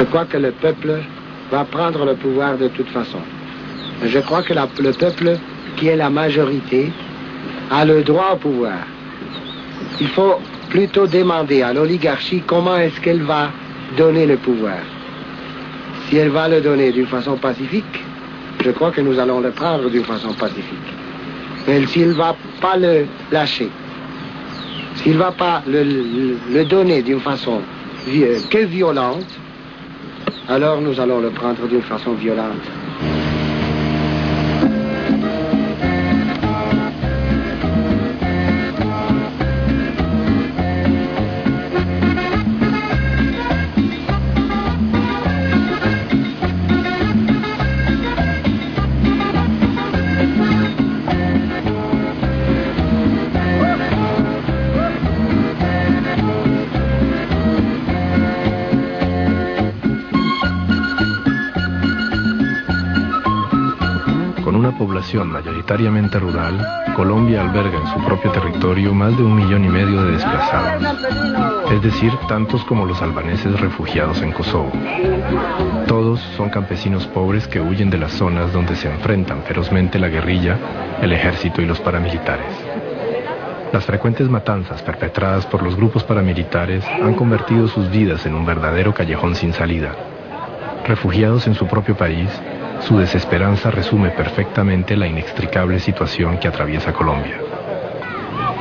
crois que le peuple va prendre le pouvoir de toute façon. Je crois que le peuple, qui est la majorité, a le droit au pouvoir. Il faut plutôt demander à l'oligarchie comment est-ce qu'elle va donner le pouvoir. Si elle va le donner d'une façon pacifique, je crois que nous allons le prendre d'une façon pacifique. Mais s'il ne va pas le lâcher, s'il ne va pas le donner d'une façon que violente, alors nous allons le prendre d'une façon violente. Mayoritariamente rural, Colombia alberga en su propio territorio más de 1,5 millones de desplazados, es decir, tantos como los albaneses refugiados en Kosovo. Todos son campesinos pobres que huyen de las zonas donde se enfrentan ferozmente la guerrilla, el ejército y los paramilitares. Las frecuentes matanzas perpetradas por los grupos paramilitares han convertido sus vidas en un verdadero callejón sin salida. Refugiados en su propio país, su desesperanza resume perfectamente la inextricable situación que atraviesa Colombia.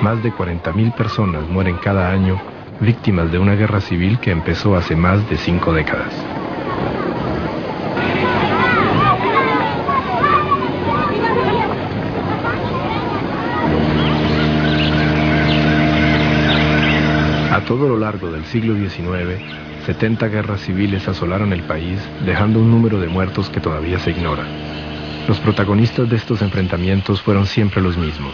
Más de 40.000 personas mueren cada año víctimas de una guerra civil que empezó hace más de 5 décadas. A todo lo largo del siglo XIX, 70 guerras civiles asolaron el país, dejando un número de muertos que todavía se ignora. Los protagonistas de estos enfrentamientos fueron siempre los mismos,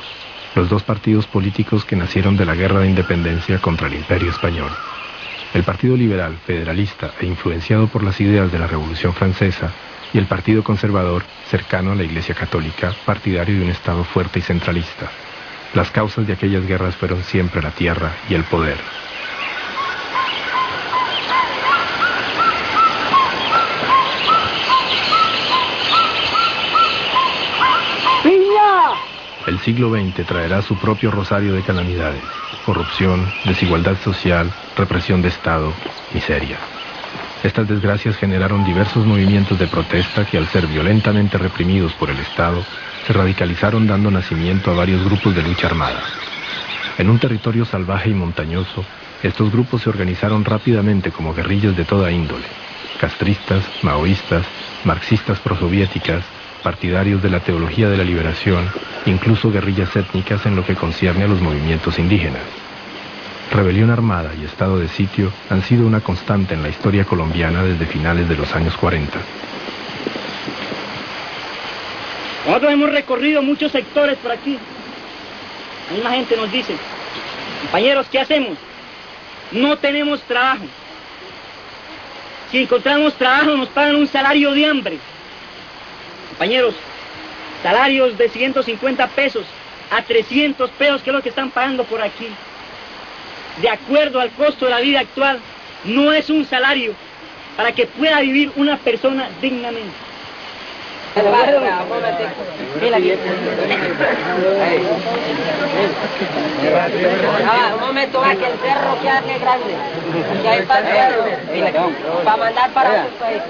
los dos partidos políticos que nacieron de la Guerra de Independencia contra el Imperio Español. El Partido Liberal, federalista e influenciado por las ideas de la Revolución Francesa, y el Partido Conservador, cercano a la Iglesia Católica, partidario de un Estado fuerte y centralista. Las causas de aquellas guerras fueron siempre la tierra y el poder. El siglo XX traerá su propio rosario de calamidades: corrupción, desigualdad social, represión de Estado, miseria. Estas desgracias generaron diversos movimientos de protesta que, al ser violentamente reprimidos por el Estado, se radicalizaron, dando nacimiento a varios grupos de lucha armada. En un territorio salvaje y montañoso, estos grupos se organizaron rápidamente como guerrillas de toda índole: castristas, maoístas, marxistas prosoviéticas, partidarios de la teología de la liberación, incluso guerrillas étnicas en lo que concierne a los movimientos indígenas. Rebelión armada y estado de sitio han sido una constante en la historia colombiana desde finales de los años 40. Nosotros hemos recorrido muchos sectores por aquí. La misma gente nos dice: compañeros, ¿qué hacemos? No tenemos trabajo. Si encontramos trabajo nos pagan un salario de hambre. Compañeros, salarios de 150 pesos a 300 pesos, que es lo que están pagando por aquí. De acuerdo al costo de la vida actual, no es un salario para que pueda vivir una persona dignamente. Un momento, va, que el cerro queda grande. Que hay para mandar para otro país.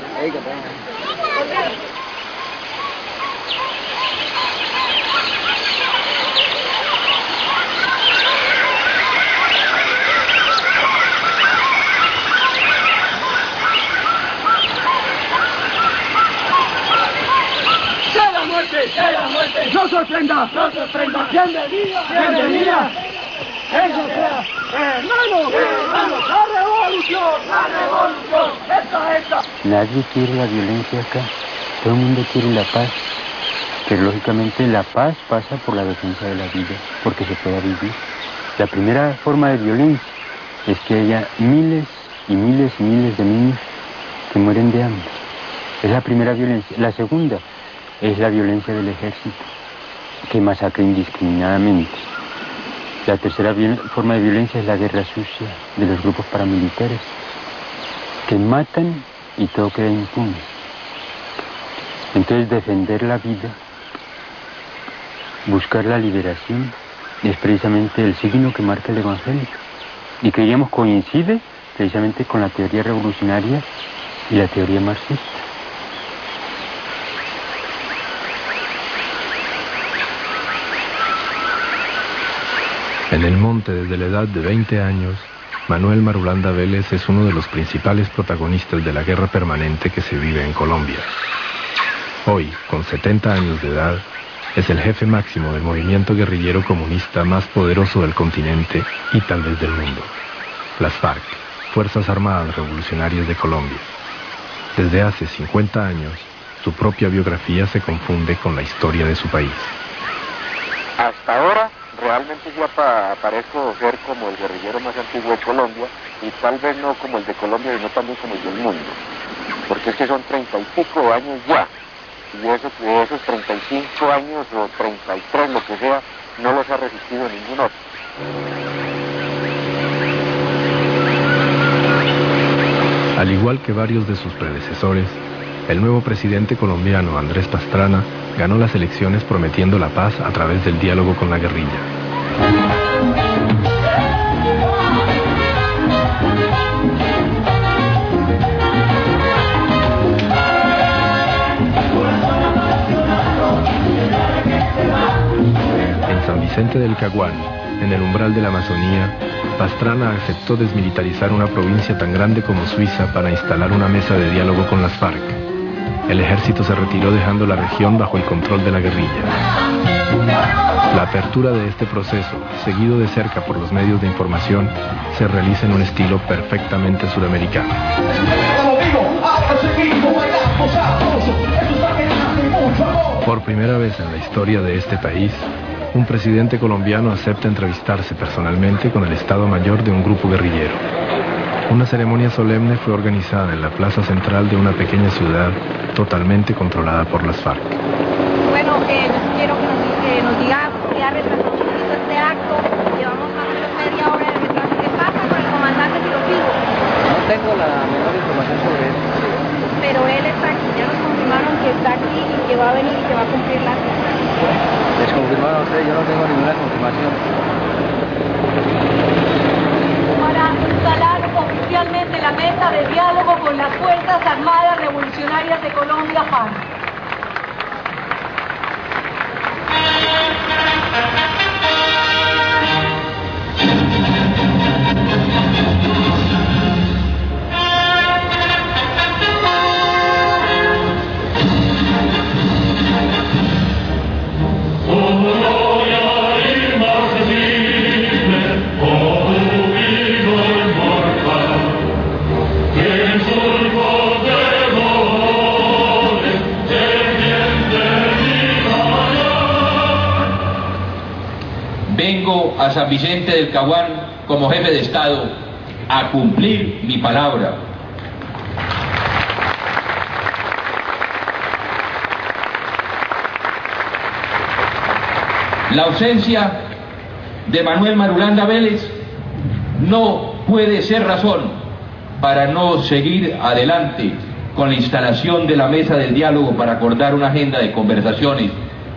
¡La muerte! ¡No sorprenda! ¡No sorprenda! ¡Bienvenida! ¡Bienvenida! ¡Eso sea! ¡Hermanos! ¡La revolución! ¡La revolución! ¡Esta! Nadie quiere la violencia acá. Todo el mundo quiere la paz. Pero lógicamente la paz pasa por la defensa de la vida, porque se pueda vivir. La primera forma de violencia es que haya miles y miles y miles de niños que mueren de hambre. Es la primera violencia. La segunda es la violencia del ejército, que masacra indiscriminadamente. La tercera forma de violencia es la guerra sucia de los grupos paramilitares, que matan y todo queda impune. Entonces defender la vida, buscar la liberación, es precisamente el signo que marca el Evangelio. Y que diríamos coincide precisamente con la teoría revolucionaria y la teoría marxista. En el monte desde la edad de 20 años, Manuel Marulanda Vélez es uno de los principales protagonistas de la guerra permanente que se vive en Colombia. Hoy, con 70 años de edad, es el jefe máximo del movimiento guerrillero comunista más poderoso del continente y tal vez del mundo, las FARC, Fuerzas Armadas Revolucionarias de Colombia. Desde hace 50 años, su propia biografía se confunde con la historia de su país. Hasta ahora, realmente yo parezco ser como el guerrillero más antiguo de Colombia, y tal vez no como el de Colombia, sino también como el del mundo. Porque es que son 30 y pico años ya, y esos 35 años o 33, lo que sea, no los ha resistido ningún otro. Al igual que varios de sus predecesores, el nuevo presidente colombiano Andrés Pastrana ganó las elecciones prometiendo la paz a través del diálogo con la guerrilla. En San Vicente del Caguán, en el umbral de la Amazonía, Pastrana aceptó desmilitarizar una provincia tan grande como Suiza para instalar una mesa de diálogo con las FARC. El ejército se retiró dejando la región bajo el control de la guerrilla. La apertura de este proceso, seguido de cerca por los medios de información, se realiza en un estilo perfectamente sudamericano. Por primera vez en la historia de este país, un presidente colombiano acepta entrevistarse personalmente con el Estado Mayor de un grupo guerrillero. Una ceremonia solemne fue organizada en la plaza central de una pequeña ciudad totalmente controlada por las FARC. Bueno, yo quiero que nos diga, ya retrasó un poquito este acto, llevamos más o menos media hora de retraso. ¿Qué pasa con el comandante Tirofilo? No tengo la menor información sobre él. Pero él está aquí, ya nos confirmaron que está aquí y que va a venir y que va a cumplir la cita. Les confirmaron a ustedes, yo no tengo ninguna confirmación. Para instalar oficialmente la mesa de diálogo con las Fuerzas Armadas Revolucionarias de Colombia, FARC. Vengo a San Vicente del Caguán como jefe de Estado a cumplir mi palabra. La ausencia de Manuel Marulanda Vélez no puede ser razón para no seguir adelante con la instalación de la mesa del diálogo para acordar una agenda de conversaciones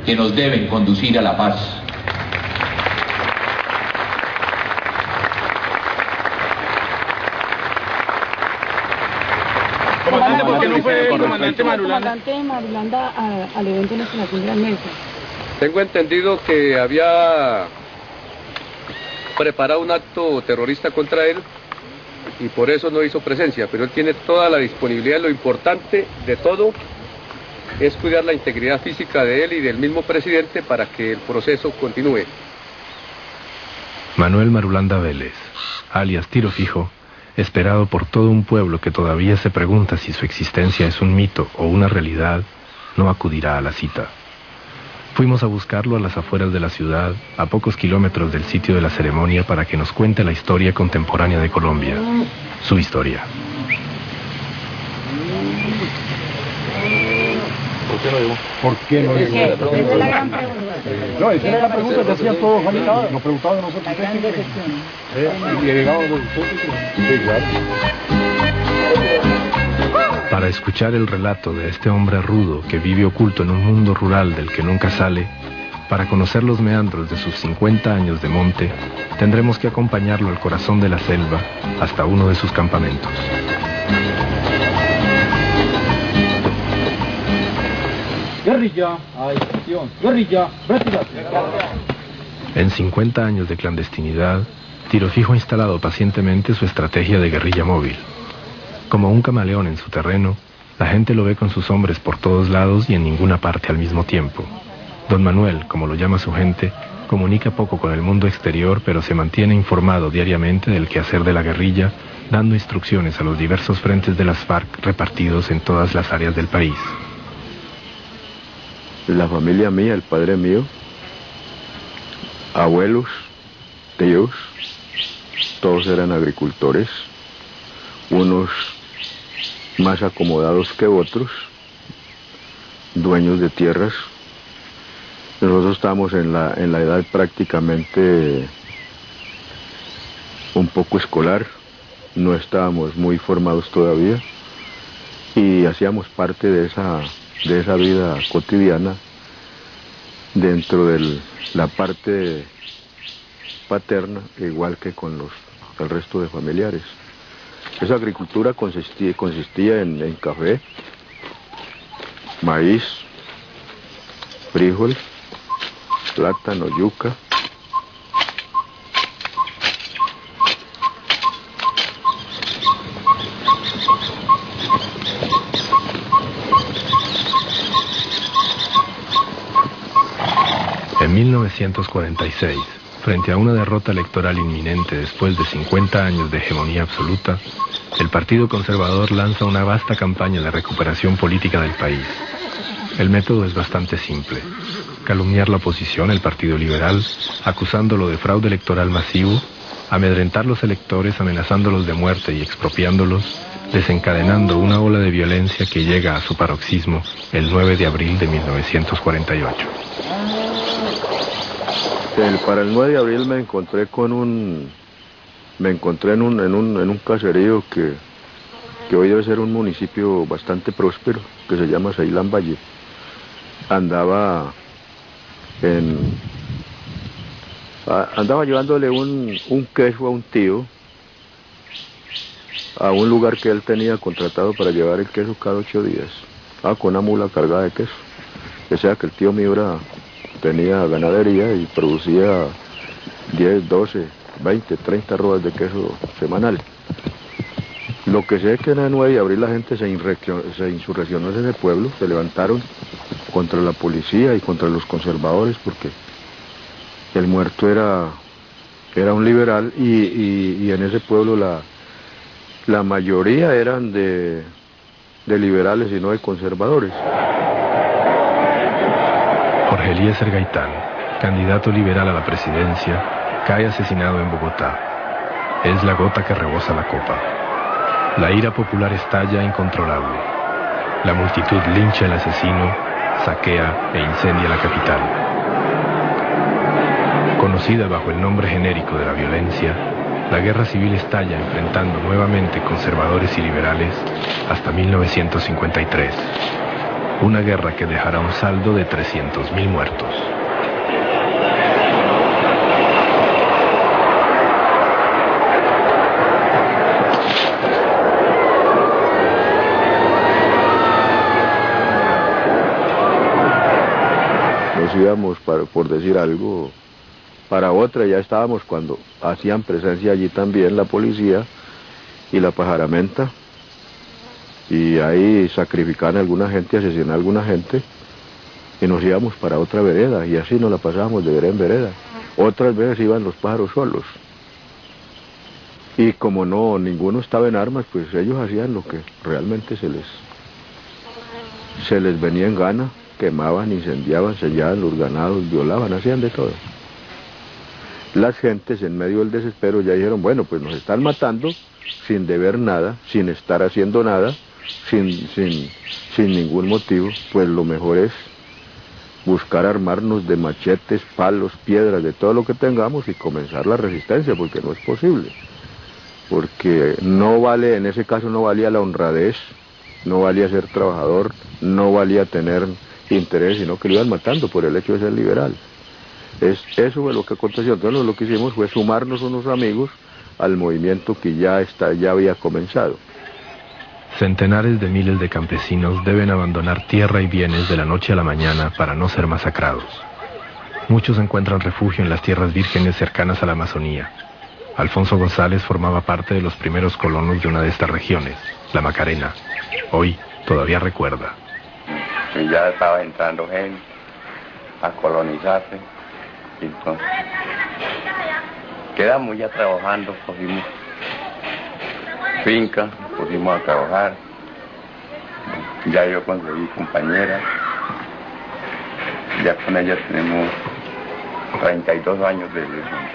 que nos deben conducir a la paz. Comandante, ¿por qué no fue el comandante Marulanda al evento de la instalación de la mesa? Tengo entendido que había preparado un acto terrorista contra él y por eso no hizo presencia, pero él tiene toda la disponibilidad. Lo importante de todo es cuidar la integridad física de él y del mismo presidente para que el proceso continúe. Manuel Marulanda Vélez, alias Tiro Fijo, esperado por todo un pueblo que todavía se pregunta si su existencia es un mito o una realidad, no acudirá a la cita. Fuimos a buscarlo a las afueras de la ciudad, a pocos kilómetros del sitio de la ceremonia, para que nos cuente la historia contemporánea de Colombia, su historia. ¿Por qué no llegó? ¿Por qué no llegó? Esa es la gran pregunta. No, esa era la pregunta que hacían todos, nos preguntaban nosotros. La gran decepción. Y llegaban los nosotros. Sí, claro. Para escuchar el relato de este hombre rudo que vive oculto en un mundo rural del que nunca sale, para conocer los meandros de sus 50 años de monte, tendremos que acompañarlo al corazón de la selva hasta uno de sus campamentos. Guerrilla, acción, guerrilla, retirate. En 50 años de clandestinidad, Tiro Fijo ha instalado pacientemente su estrategia de guerrilla móvil. Como un camaleón en su terreno, la gente lo ve con sus hombres por todos lados y en ninguna parte al mismo tiempo. Don Manuel, como lo llama su gente, comunica poco con el mundo exterior, pero se mantiene informado diariamente del quehacer de la guerrilla, dando instrucciones a los diversos frentes de las FARC repartidos en todas las áreas del país. La familia mía, el padre mío, abuelos, tíos, todos eran agricultores, unos más acomodados que otros, dueños de tierras. Nosotros estábamos en la edad prácticamente un poco escolar, no estábamos muy formados todavía y hacíamos parte de esa vida cotidiana dentro de la parte paterna, igual que con el resto de familiares. Esa agricultura consistía en café, maíz, frijol, plátano, yuca. En 1946, frente a una derrota electoral inminente después de 50 años de hegemonía absoluta, el Partido Conservador lanza una vasta campaña de recuperación política del país. El método es bastante simple: calumniar la oposición, el Partido Liberal, acusándolo de fraude electoral masivo, amedrentar los electores amenazándolos de muerte y expropiándolos, desencadenando una ola de violencia que llega a su paroxismo el 9 de abril de 1948. Para el 9 de abril me encontré en un caserío que hoy debe ser un municipio bastante próspero, que se llama Ceilán Valle. Andaba llevándole un queso a un tío, a un lugar que él tenía contratado para llevar el queso cada 8 días, con una mula cargada de queso. O sea que el tío mío tenía ganadería y producía 10, 12, 20, 30 rodas de queso semanal. Lo que sé es que en el 9 de abril la gente se insurreccionó en ese pueblo, se levantaron contra la policía y contra los conservadores, porque el muerto era un liberal y en ese pueblo la mayoría eran de liberales y no de conservadores. Jorge Eliezer Gaitán, candidato liberal a la presidencia, cae asesinado en Bogotá. Es la gota que rebosa la copa. La ira popular estalla incontrolable. La multitud lincha al asesino, saquea e incendia la capital. Conocida bajo el nombre genérico de la violencia, la guerra civil estalla enfrentando nuevamente conservadores y liberales hasta 1953. Una guerra que dejará un saldo de 300.000 muertos. Nos íbamos, por decir algo, para otra, ya estábamos cuando hacían presencia allí también la policía y la pajaramenta. Y ahí sacrificaban a alguna gente, asesinaban a alguna gente, y nos íbamos para otra vereda, y así nos la pasábamos de vereda en vereda. Otras veces iban los pájaros solos. Y como ninguno estaba en armas, pues ellos hacían lo que realmente se les venía en gana, quemaban, incendiaban, sellaban los ganados, violaban, hacían de todo. Las gentes en medio del desespero ya dijeron, bueno, pues nos están matando sin deber nada, sin estar haciendo nada, sin ningún motivo, pues lo mejor es buscar armarnos de machetes, palos, piedras, de todo lo que tengamos y comenzar la resistencia, porque no es posible. Porque no vale, en ese caso no valía la honradez no valía ser trabajador, no valía tener interés, sino que lo iban matando por el hecho de ser liberal. Eso fue lo que aconteció. Entonces lo que hicimos fue sumarnos unos amigos al movimiento que ya había comenzado. Centenares de miles de campesinos deben abandonar tierra y bienes de la noche a la mañana para no ser masacrados. Muchos encuentran refugio en las tierras vírgenes cercanas a la Amazonía. Alfonso González formaba parte de los primeros colonos de una de estas regiones, la Macarena. Hoy todavía recuerda. Y ya estaba entrando gente a colonizarse. Entonces, quedamos ya trabajando, cogimos finca, pusimos a trabajar. Ya yo conseguí compañera. Ya con ella tenemos 32 años de vida.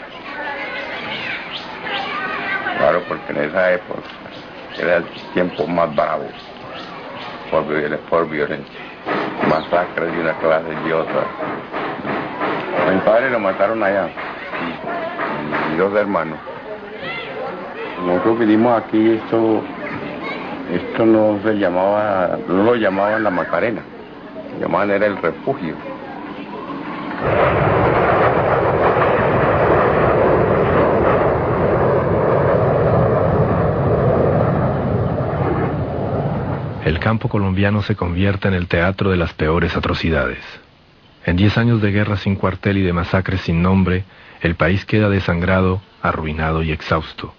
Claro, porque en esa época era el tiempo más bravo por violencia. Masacres de una clase y otra. A mi padre lo mataron allá, y 2 hermanos. Nosotros vinimos aquí, esto no lo llamaban la Macarena, llamaban era el refugio. El campo colombiano se convierte en el teatro de las peores atrocidades. En 10 años de guerra sin cuartel y de masacres sin nombre, el país queda desangrado, arruinado y exhausto.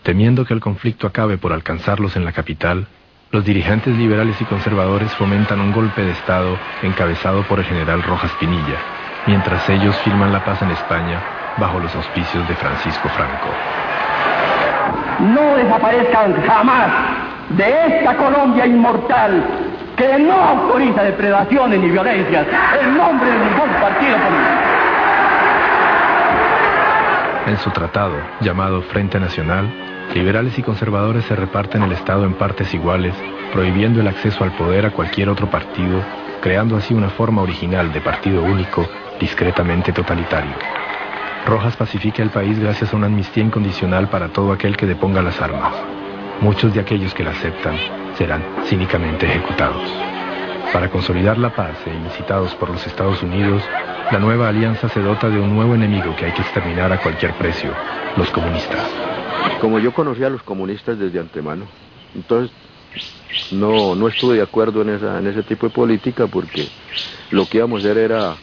Temiendo que el conflicto acabe por alcanzarlos en la capital, los dirigentes liberales y conservadores fomentan un golpe de Estado encabezado por el general Rojas Pinilla, mientras ellos firman la paz en España bajo los auspicios de Francisco Franco. No desaparezcan jamás de esta Colombia inmortal que no autoriza depredaciones ni violencias en nombre de ningún partido político. En su tratado, llamado Frente Nacional, liberales y conservadores se reparten el Estado en partes iguales, prohibiendo el acceso al poder a cualquier otro partido, creando así una forma original de partido único, discretamente totalitario. Rojas pacifica el país gracias a una amnistía incondicional para todo aquel que deponga las armas. Muchos de aquellos que la aceptan serán cínicamente ejecutados. Para consolidar la paz e incitados por los Estados Unidos, la nueva alianza se dota de un nuevo enemigo que hay que exterminar a cualquier precio, los comunistas. Como yo conocía a los comunistas desde antemano, entonces no estuve de acuerdo en ese tipo de política, porque lo que íbamos a hacer era,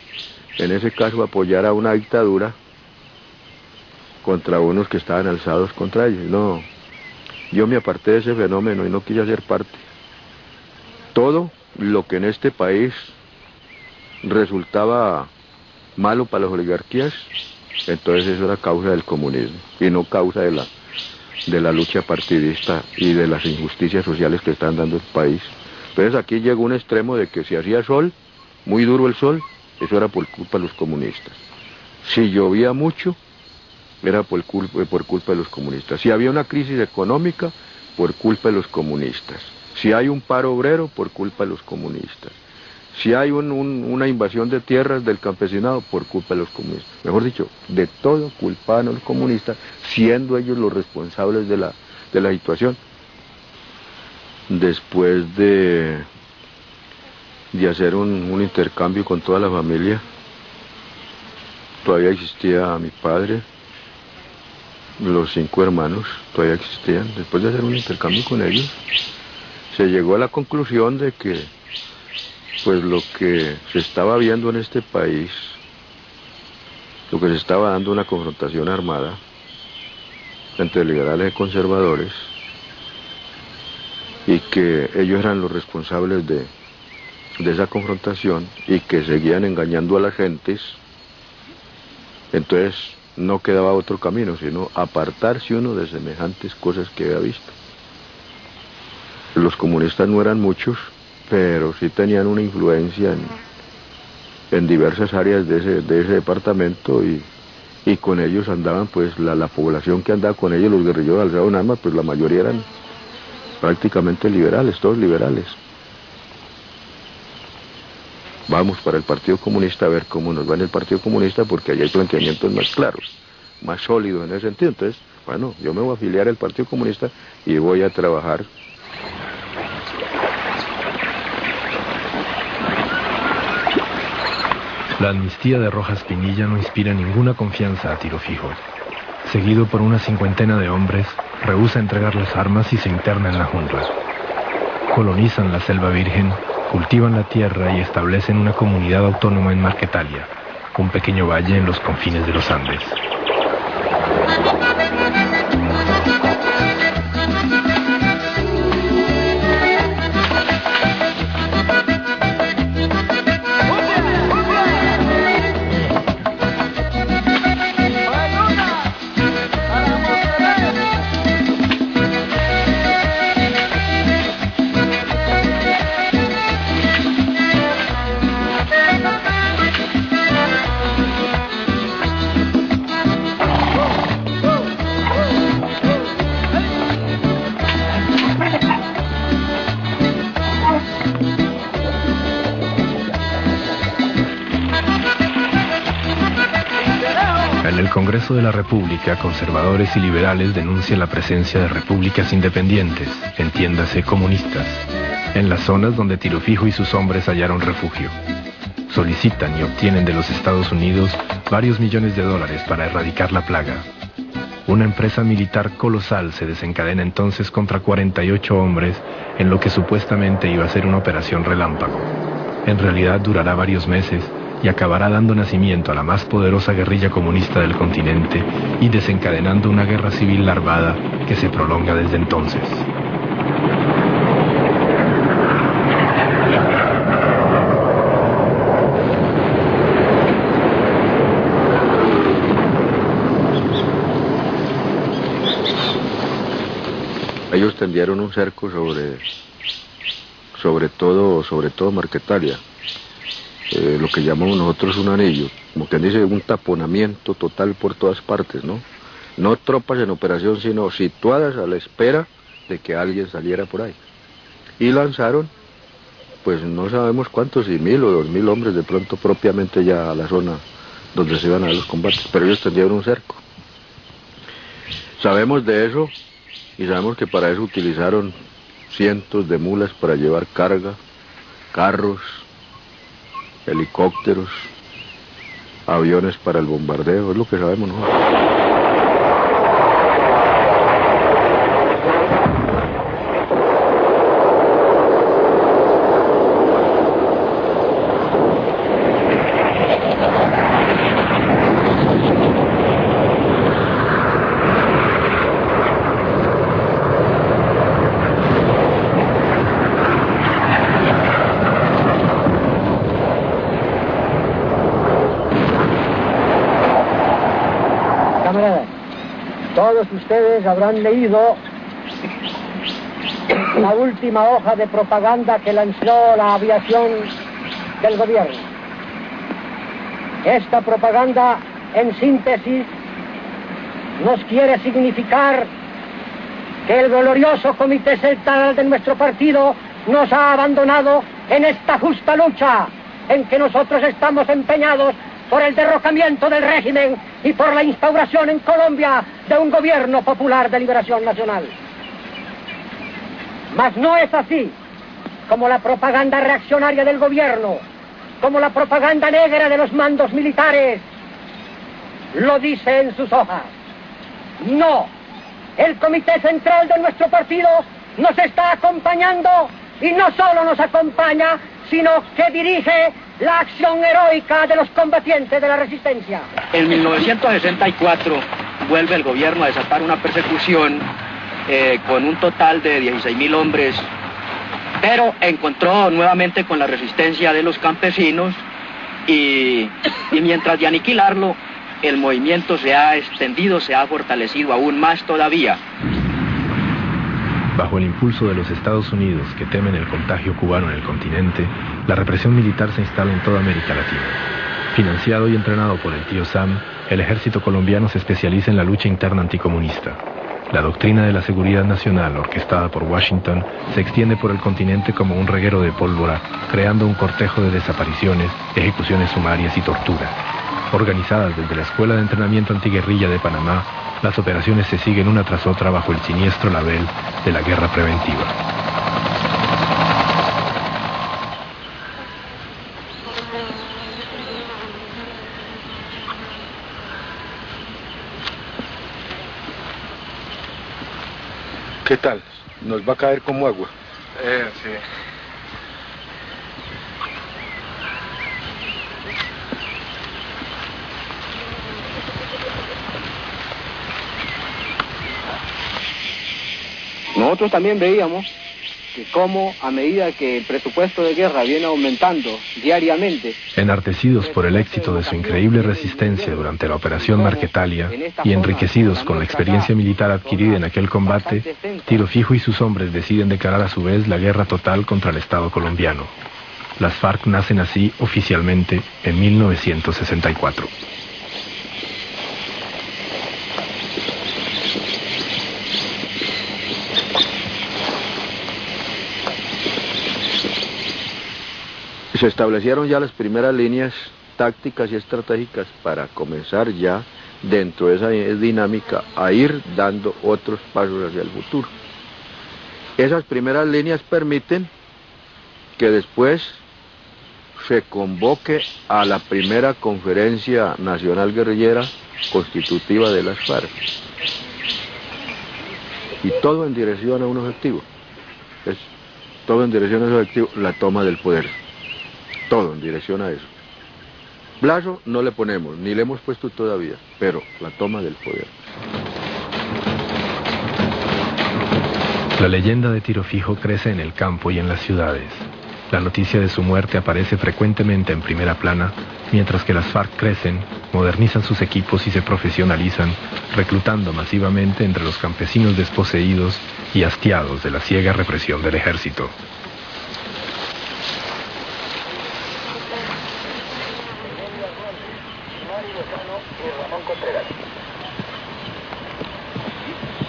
en ese caso, apoyar a una dictadura contra unos que estaban alzados contra ellos. No, yo me aparté de ese fenómeno y no quise hacer parte. Todo lo que en este país resultaba malo para las oligarquías, entonces eso era causa del comunismo y no causa de la lucha partidista y de las injusticias sociales que están dando el país. Entonces aquí llegó un extremo de que si hacía sol, muy duro el sol, eso era por culpa de los comunistas. Si llovía mucho, era por culpa de los comunistas. Si había una crisis económica, por culpa de los comunistas. Si hay un paro obrero, por culpa de los comunistas. Si hay una invasión de tierras del campesinado, por culpa de los comunistas. Mejor dicho, de todo culpaban a los comunistas, siendo ellos los responsables de la situación. Después de hacer un intercambio con toda la familia, todavía existía mi padre, los 5 hermanos todavía existían. Después de hacer un intercambio con ellos, se llegó a la conclusión de que pues lo que se estaba viendo en este país, lo que se estaba dando una confrontación armada entre liberales y conservadores, y que ellos eran los responsables de esa confrontación y que seguían engañando a las gentes, entonces no quedaba otro camino sino apartarse uno de semejantes cosas que había visto. Los comunistas no eran muchos, pero sí tenían una influencia en diversas áreas de ese departamento, y con ellos andaban pues la población que andaba con ellos, los guerrilleros alzados en armas, pues la mayoría eran prácticamente liberales, todos liberales. Vamos para el Partido Comunista a ver cómo nos va en el Partido Comunista, porque allá hay planteamientos más claros, más sólidos en ese sentido. Entonces, bueno, yo me voy a afiliar al Partido Comunista y voy a trabajar La amnistía de Rojas Pinilla no inspira ninguna confianza a Tiro Fijo. Seguido por una cincuentena de hombres, rehúsa entregar las armas y se interna en la jungla. Colonizan la selva virgen, cultivan la tierra y establecen una comunidad autónoma en Marquetalia, un pequeño valle en los confines de los Andes. En el Congreso de la República, conservadores y liberales denuncian la presencia de repúblicas independientes, entiéndase comunistas, en las zonas donde Tiro Fijo y sus hombres hallaron refugio. Solicitan y obtienen de los Estados Unidos varios millones de dólares para erradicar la plaga. Una empresa militar colosal se desencadena entonces contra 48 hombres en lo que supuestamente iba a ser una operación relámpago. En realidad durará varios meses y acabará dando nacimiento a la más poderosa guerrilla comunista del continente y desencadenando una guerra civil larvada que se prolonga desde entonces. Ellos tendieron un cerco sobre todo Marquetalia. Lo que llamamos nosotros un anillo, como quien dice, un taponamiento total por todas partes, ¿no? No tropas en operación, sino situadas a la espera de que alguien saliera por ahí. Y lanzaron, pues no sabemos cuántos, si 1.000 o 2.000 hombres de pronto propiamente ya a la zona donde se iban a dar los combates, pero ellos tendieron un cerco. Sabemos de eso y sabemos que para eso utilizaron cientos de mulas para llevar carga, carros, helicópteros, aviones para el bombardeo, es lo que sabemos nosotros. Todos ustedes habrán leído la última hoja de propaganda que lanzó la aviación del gobierno. Esta propaganda, en síntesis, nos quiere significar que el glorioso Comité Central de nuestro partido nos ha abandonado en esta justa lucha en que nosotros estamos empeñados por el derrocamiento del régimen y por la instauración en Colombia de un gobierno popular de liberación nacional. Mas no es así, como la propaganda reaccionaria del gobierno, como la propaganda negra de los mandos militares, lo dice en sus hojas. No, el Comité Central de nuestro partido nos está acompañando y no solo nos acompaña, sino que dirige la acción heroica de los combatientes de la resistencia. En 1964 vuelve el gobierno a desatar una persecución con un total de 16.000 hombres, pero encontró nuevamente con la resistencia de los campesinos y mientras de aniquilarlo, el movimiento se ha extendido, se ha fortalecido aún más todavía. Bajo el impulso de los Estados Unidos, que temen el contagio cubano en el continente, la represión militar se instala en toda América Latina. Financiado y entrenado por el tío Sam, el ejército colombiano se especializa en la lucha interna anticomunista. La doctrina de la seguridad nacional, orquestada por Washington, se extiende por el continente como un reguero de pólvora, creando un cortejo de desapariciones, ejecuciones sumarias y tortura. Organizadas desde la Escuela de Entrenamiento Antiguerrilla de Panamá, las operaciones se siguen una tras otra bajo el siniestro label de la guerra preventiva. ¿Qué tal? Nos va a caer como agua. Sí. Nosotros también veíamos que cómo a medida que el presupuesto de guerra viene aumentando diariamente. Enardecidos por el éxito de su increíble resistencia durante la Operación Marquetalia y enriquecidos con la experiencia militar adquirida en aquel combate, Tiro Fijo y sus hombres deciden declarar a su vez la guerra total contra el Estado colombiano. Las FARC nacen así oficialmente en 1964. Se establecieron ya las primeras líneas tácticas y estratégicas para comenzar ya dentro de esa dinámica a ir dando otros pasos hacia el futuro. Esas primeras líneas permiten que después se convoque a la primera conferencia nacional guerrillera constitutiva de las FARC. Y todo en dirección a un objetivo. Todo en dirección a ese objetivo, la toma del poder. Todo en dirección a eso. Plazo no le ponemos, ni le hemos puesto todavía, pero la toma del poder. La leyenda de Tiro Fijo crece en el campo y en las ciudades. La noticia de su muerte aparece frecuentemente en primera plana, mientras que las FARC crecen, modernizan sus equipos y se profesionalizan, reclutando masivamente entre los campesinos desposeídos y hastiados de la ciega represión del ejército.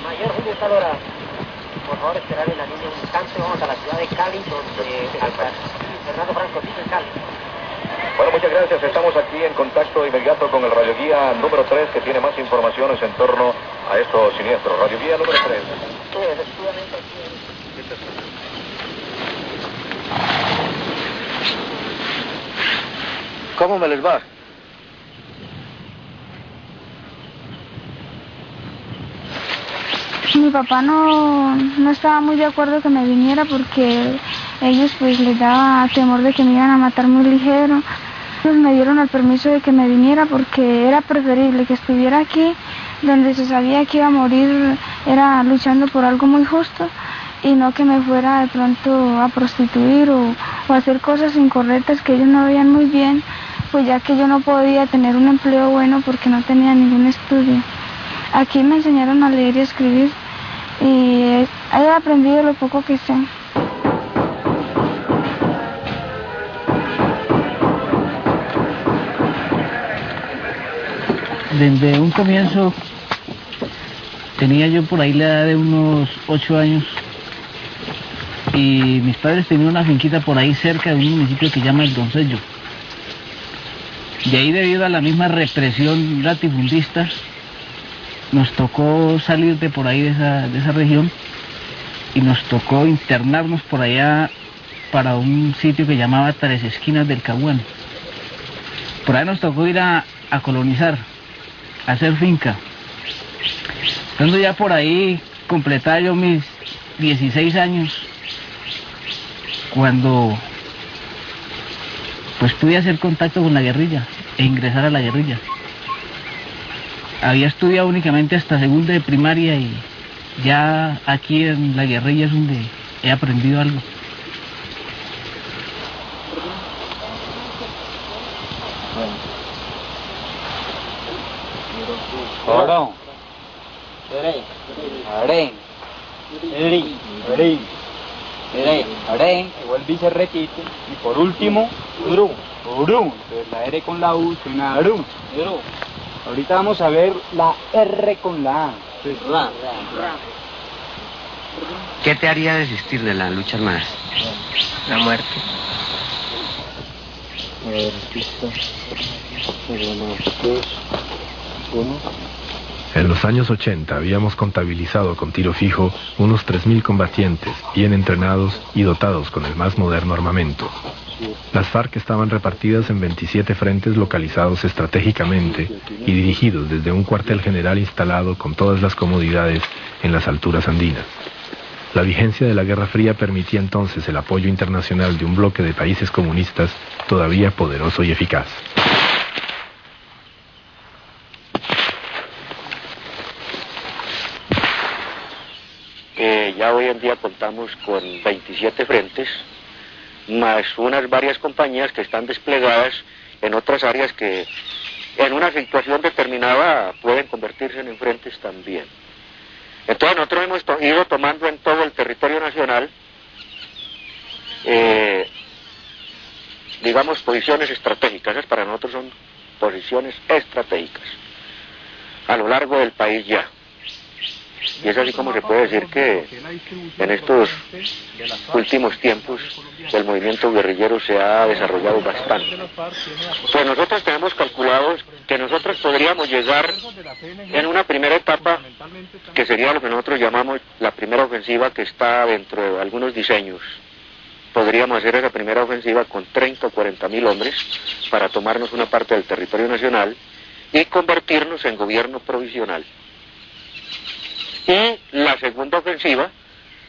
Mayor Julio Salora, por favor esperar en la línea un instante, vamos a la ciudad de Cali, donde Fernando Franco dice Cali. Bueno, muchas gracias. Estamos aquí en contacto inmediato con el radioguía número 3, que tiene más informaciones en torno a estos siniestros. Radioguía número 3. Sí, efectivamente aquí. ¿Cómo me les va? Mi papá no estaba muy de acuerdo que me viniera porque ellos pues les daba temor de que me iban a matar muy ligero. Ellos me dieron el permiso de que me viniera porque era preferible que estuviera aquí, donde se sabía que iba a morir, era luchando por algo muy justo, y no que me fuera de pronto a prostituir o a hacer cosas incorrectas que ellos no veían muy bien, pues ya que yo no podía tener un empleo bueno porque no tenía ningún estudio. Aquí me enseñaron a leer y a escribir y he aprendido lo poco que sé. Desde un comienzo tenía yo por ahí la edad de unos 8 años y mis padres tenían una finquita por ahí cerca de un municipio que se llama El Doncello. De ahí, debido a la misma represión latifundista, nos tocó salir de por ahí de esa región y nos tocó internarnos por allá para un sitio que llamaba Tres Esquinas del Caguán. Por ahí nos tocó ir a colonizar, a hacer finca. Estando ya por ahí, completaba yo mis 16 años, cuando pues pude hacer contacto con la guerrilla e ingresar a la guerrilla. Había estudiado únicamente hasta segundo de primaria y ya aquí en la guerrilla es donde he aprendido algo. Oro. Vuelve y se repite. Y por último, Uru. Entonces la R con la U suena Uru. Ahorita vamos a ver la R con la A. ¿Qué te haría desistir de la lucha armada? La muerte. A ver, aquí está. 2, 1. En los años 80 habíamos contabilizado con Tiro Fijo unos 3.000 combatientes, bien entrenados y dotados con el más moderno armamento. Las FARC estaban repartidas en 27 frentes localizados estratégicamente y dirigidos desde un cuartel general instalado con todas las comodidades en las alturas andinas. La vigencia de la Guerra Fría permitía entonces el apoyo internacional de un bloque de países comunistas todavía poderoso y eficaz. Ya hoy en día contamos con 27 frentes, más unas varias compañías que están desplegadas en otras áreas que en una situación determinada pueden convertirse en frentes también. Entonces nosotros hemos ido tomando en todo el territorio nacional, digamos, posiciones estratégicas. Esas para nosotros son posiciones estratégicas a lo largo del país ya. Y es así como se puede decir que en estos últimos tiempos el movimiento guerrillero se ha desarrollado bastante. Pues nosotros tenemos calculado que nosotros podríamos llegar en una primera etapa, que sería lo que nosotros llamamos la primera ofensiva, que está dentro de algunos diseños. Podríamos hacer esa primera ofensiva con 30 o 40.000 hombres para tomarnos una parte del territorio nacional y convertirnos en gobierno provisional. Y la segunda ofensiva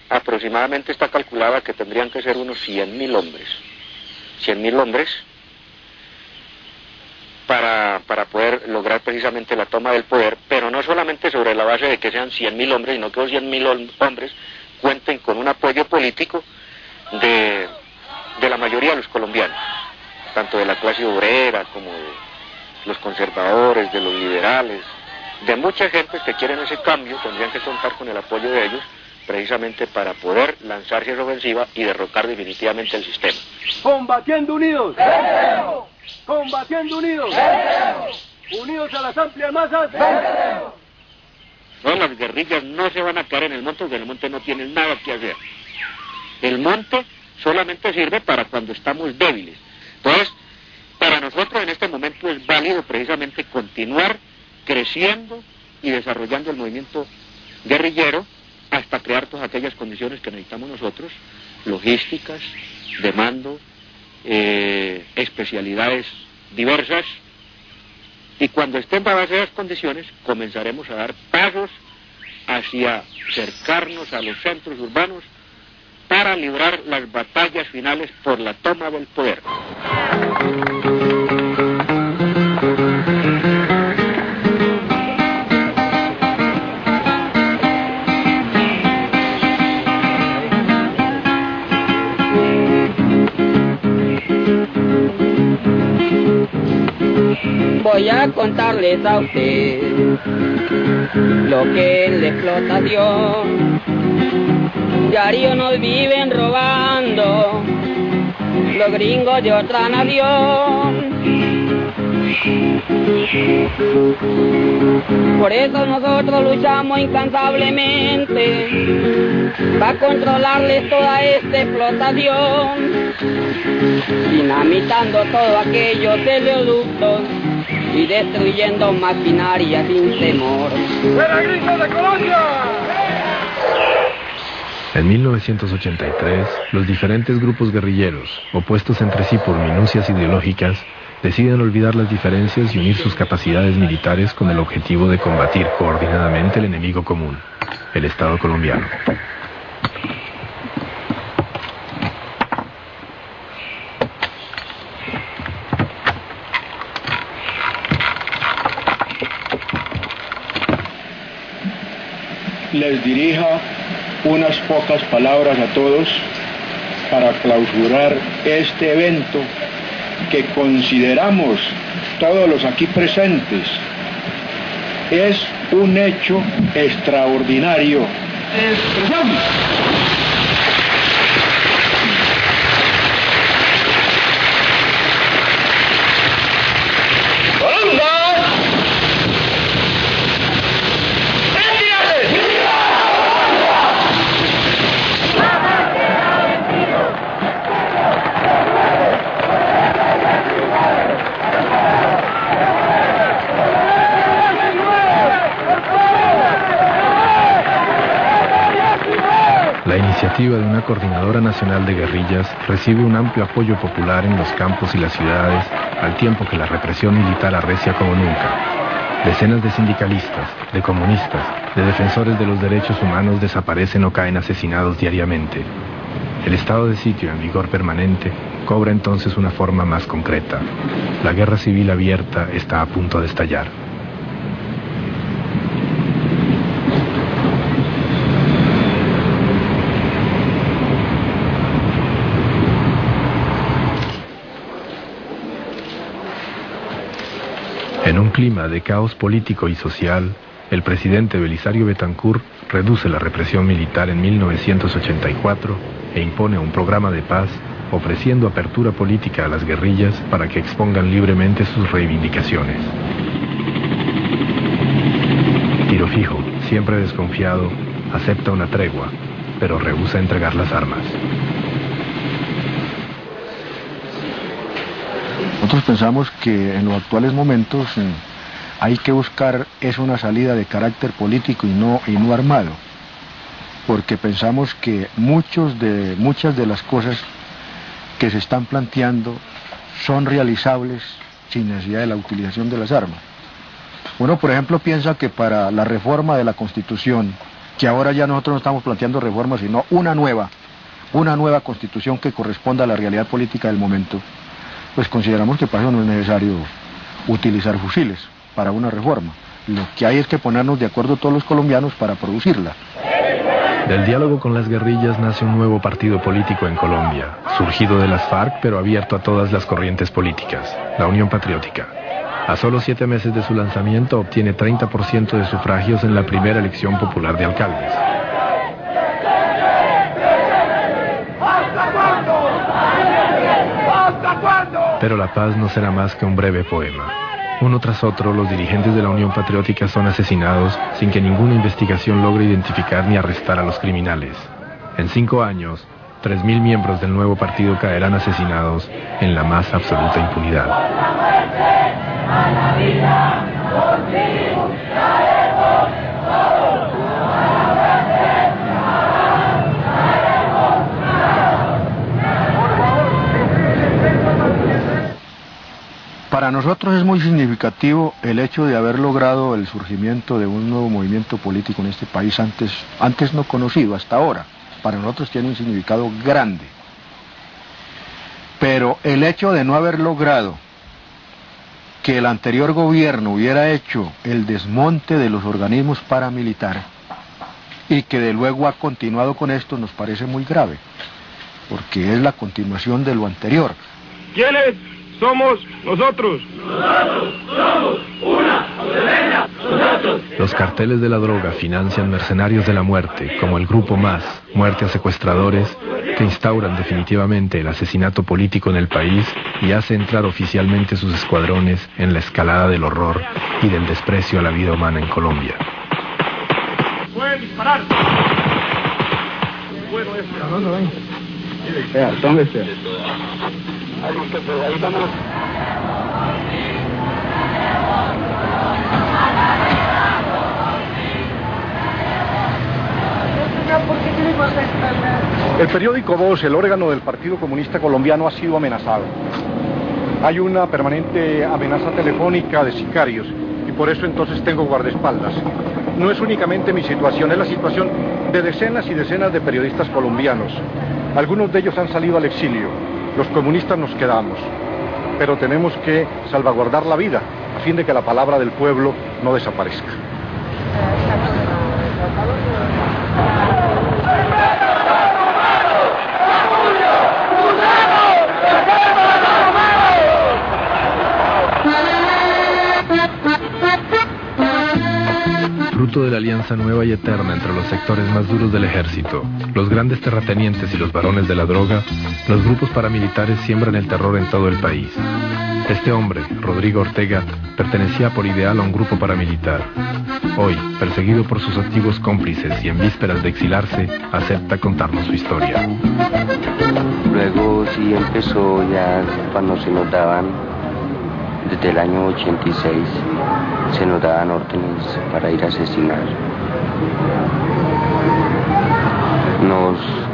aproximadamente está calculada que tendrían que ser unos 100.000 hombres. 100.000 hombres para poder lograr precisamente la toma del poder, pero no solamente sobre la base de que sean 100.000 hombres, sino que esos 100.000 hombres cuenten con un apoyo político de la mayoría de los colombianos, tanto de la clase obrera como de los conservadores, de los liberales, de muchas gentes que quieren ese cambio. Tendrían que contar con el apoyo de ellos precisamente para poder lanzarse a esa ofensiva y derrocar definitivamente el sistema. Combatiendo unidos, combatiendo unidos, unidos a las amplias masas. No, las guerrillas no se van a quedar en el monte, porque en el monte no tienen nada que hacer. El monte solamente sirve para cuando estamos débiles. Entonces, para nosotros en este momento es válido precisamente continuar creciendo y desarrollando el movimiento guerrillero hasta crear todas aquellas condiciones que necesitamos nosotros, logísticas, de mando, especialidades diversas, y cuando estén dadas esas condiciones comenzaremos a dar pasos hacia acercarnos a los centros urbanos para librar las batallas finales por la toma del poder. Voy a contarles a usted lo que es la explotación. Diario nos viven robando los gringos de otra nación. Por eso nosotros luchamos incansablemente para controlarles toda esta explotación, dinamitando todo aquellos oleoductos y destruyendo maquinaria sin temor. ¡Fuera gringos de Colombia! En 1983, los diferentes grupos guerrilleros, opuestos entre sí por minucias ideológicas, deciden olvidar las diferencias y unir sus capacidades militares con el objetivo de combatir coordinadamente el enemigo común, el Estado colombiano. Les dirija unas pocas palabras a todos para clausurar este evento que consideramos todos los aquí presentes es un hecho extraordinario. La iniciativa de una coordinadora nacional de guerrillas recibe un amplio apoyo popular en los campos y las ciudades, al tiempo que la represión militar arrecia como nunca. Decenas de sindicalistas, de comunistas, de defensores de los derechos humanos desaparecen o caen asesinados diariamente. El estado de sitio en vigor permanente cobra entonces una forma más concreta. La guerra civil abierta está a punto de estallar. En un clima de caos político y social, el presidente Belisario Betancur reduce la represión militar en 1984 e impone un programa de paz ofreciendo apertura política a las guerrillas para que expongan libremente sus reivindicaciones. Tiro Fijo, siempre desconfiado, acepta una tregua, pero rehúsa entregar las armas. Nosotros pensamos que en los actuales momentos hay que buscar una salida de carácter político y no armado, porque pensamos que muchas de las cosas que se están planteando son realizables sin necesidad de la utilización de las armas. Uno, por ejemplo, piensa que para la reforma de la Constitución, que ahora ya nosotros no estamos planteando reformas, sino una nueva Constitución que corresponda a la realidad política del momento, pues consideramos que para eso no es necesario utilizar fusiles para una reforma. Lo que hay es que ponernos de acuerdo todos los colombianos para producirla. Del diálogo con las guerrillas nace un nuevo partido político en Colombia, surgido de las FARC pero abierto a todas las corrientes políticas, la Unión Patriótica. A solo 7 meses de su lanzamiento obtiene 30% de sufragios en la primera elección popular de alcaldes. Pero la paz no será más que un breve poema. Uno tras otro, los dirigentes de la Unión Patriótica son asesinados sin que ninguna investigación logre identificar ni arrestar a los criminales. En 5 años, 3.000 miembros del nuevo partido caerán asesinados en la más absoluta impunidad. Para nosotros es muy significativo el hecho de haber logrado el surgimiento de un nuevo movimiento político en este país antes no conocido hasta ahora. Para nosotros tiene un significado grande. Pero el hecho de no haber logrado que el anterior gobierno hubiera hecho el desmonte de los organismos paramilitares y que de luego ha continuado con esto nos parece muy grave, porque es la continuación de lo anterior. ¿Quiénes somos nosotros? Nosotros somos una autodefensa. Nosotros. Los carteles de la droga financian mercenarios de la muerte, como el Grupo Más, Muerte a Secuestradores, que instauran definitivamente el asesinato político en el país y hace entrar oficialmente sus escuadrones en la escalada del horror y del desprecio a la vida humana en Colombia. Pueden disparar. Bueno, ¿Dónde está? Ahí vamos. El periódico Voz, el órgano del Partido Comunista Colombiano, ha sido amenazado. Hay una permanente amenaza telefónica de sicarios y por eso entonces tengo guardaespaldas. No es únicamente mi situación, es la situación de decenas y decenas de periodistas colombianos. Algunos de ellos han salido al exilio, los comunistas nos quedamos, pero tenemos que salvaguardar la vida a fin de que la palabra del pueblo no desaparezca. Fruto de la alianza nueva y eterna entre los sectores más duros del ejército, los grandes terratenientes y los varones de la droga, los grupos paramilitares siembran el terror en todo el país. Este hombre, Rodrigo Ortega, pertenecía por ideal a un grupo paramilitar. Hoy, perseguido por sus antiguos cómplices y en vísperas de exilarse, acepta contarnos su historia. Luego sí empezó ya cuando se nos daban, desde el año 86, se nos daban órdenes para ir a asesinar.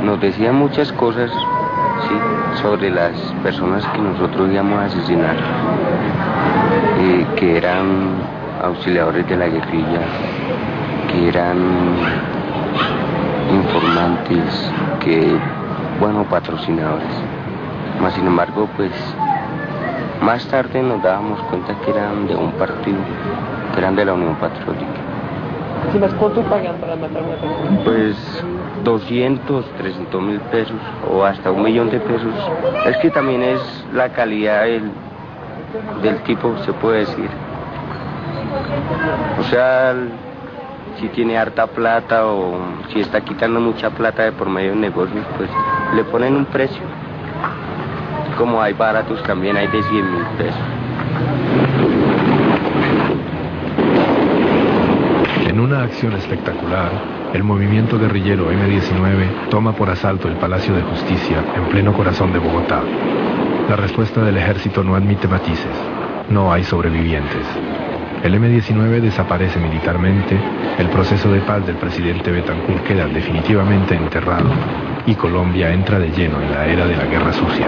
Nos decían muchas cosas, sí, sobre las personas que nosotros íbamos a asesinar, que eran auxiliadores de la guerrilla, que eran informantes, que, bueno, patrocinadores. Mas sin embargo, pues, más tarde nos dábamos cuenta que eran de un partido, que eran de la Unión Patriótica. ¿Cuánto pagan para matar a una persona? Pues 200, 300 mil pesos o hasta 1 millón de pesos. Es que también es la calidad del tipo, se puede decir. O sea, si tiene harta plata o si está quitando mucha plata de por medio de negocios, pues le ponen un precio. Como hay baratos también, hay de 100.000 pesos. En una acción espectacular, el movimiento guerrillero M-19 toma por asalto el Palacio de Justicia en pleno corazón de Bogotá. La respuesta del ejército no admite matices. No hay sobrevivientes. El M-19 desaparece militarmente, el proceso de paz del presidente Betancur queda definitivamente enterrado y Colombia entra de lleno en la era de la guerra sucia.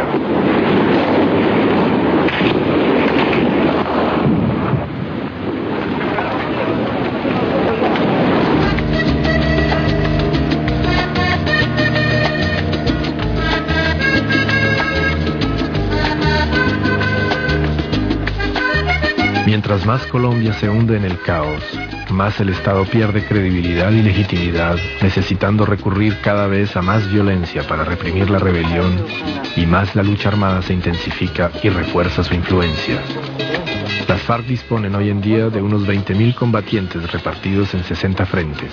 Mientras más Colombia se hunde en el caos, más el Estado pierde credibilidad y legitimidad, necesitando recurrir cada vez a más violencia para reprimir la rebelión, y más la lucha armada se intensifica y refuerza su influencia. Las FARC disponen hoy en día de unos 20.000 combatientes repartidos en 60 frentes.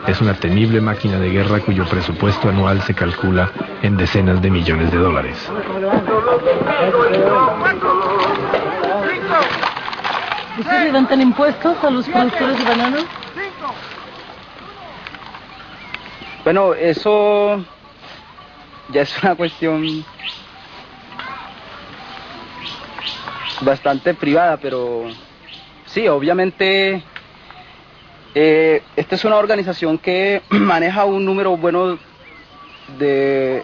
Es una temible máquina de guerra cuyo presupuesto anual se calcula en decenas de millones de dólares. ¿Ustedes levantan impuestos a los productores de banano? Bueno, eso ya es una cuestión bastante privada, pero sí, obviamente esta es una organización que maneja un número bueno de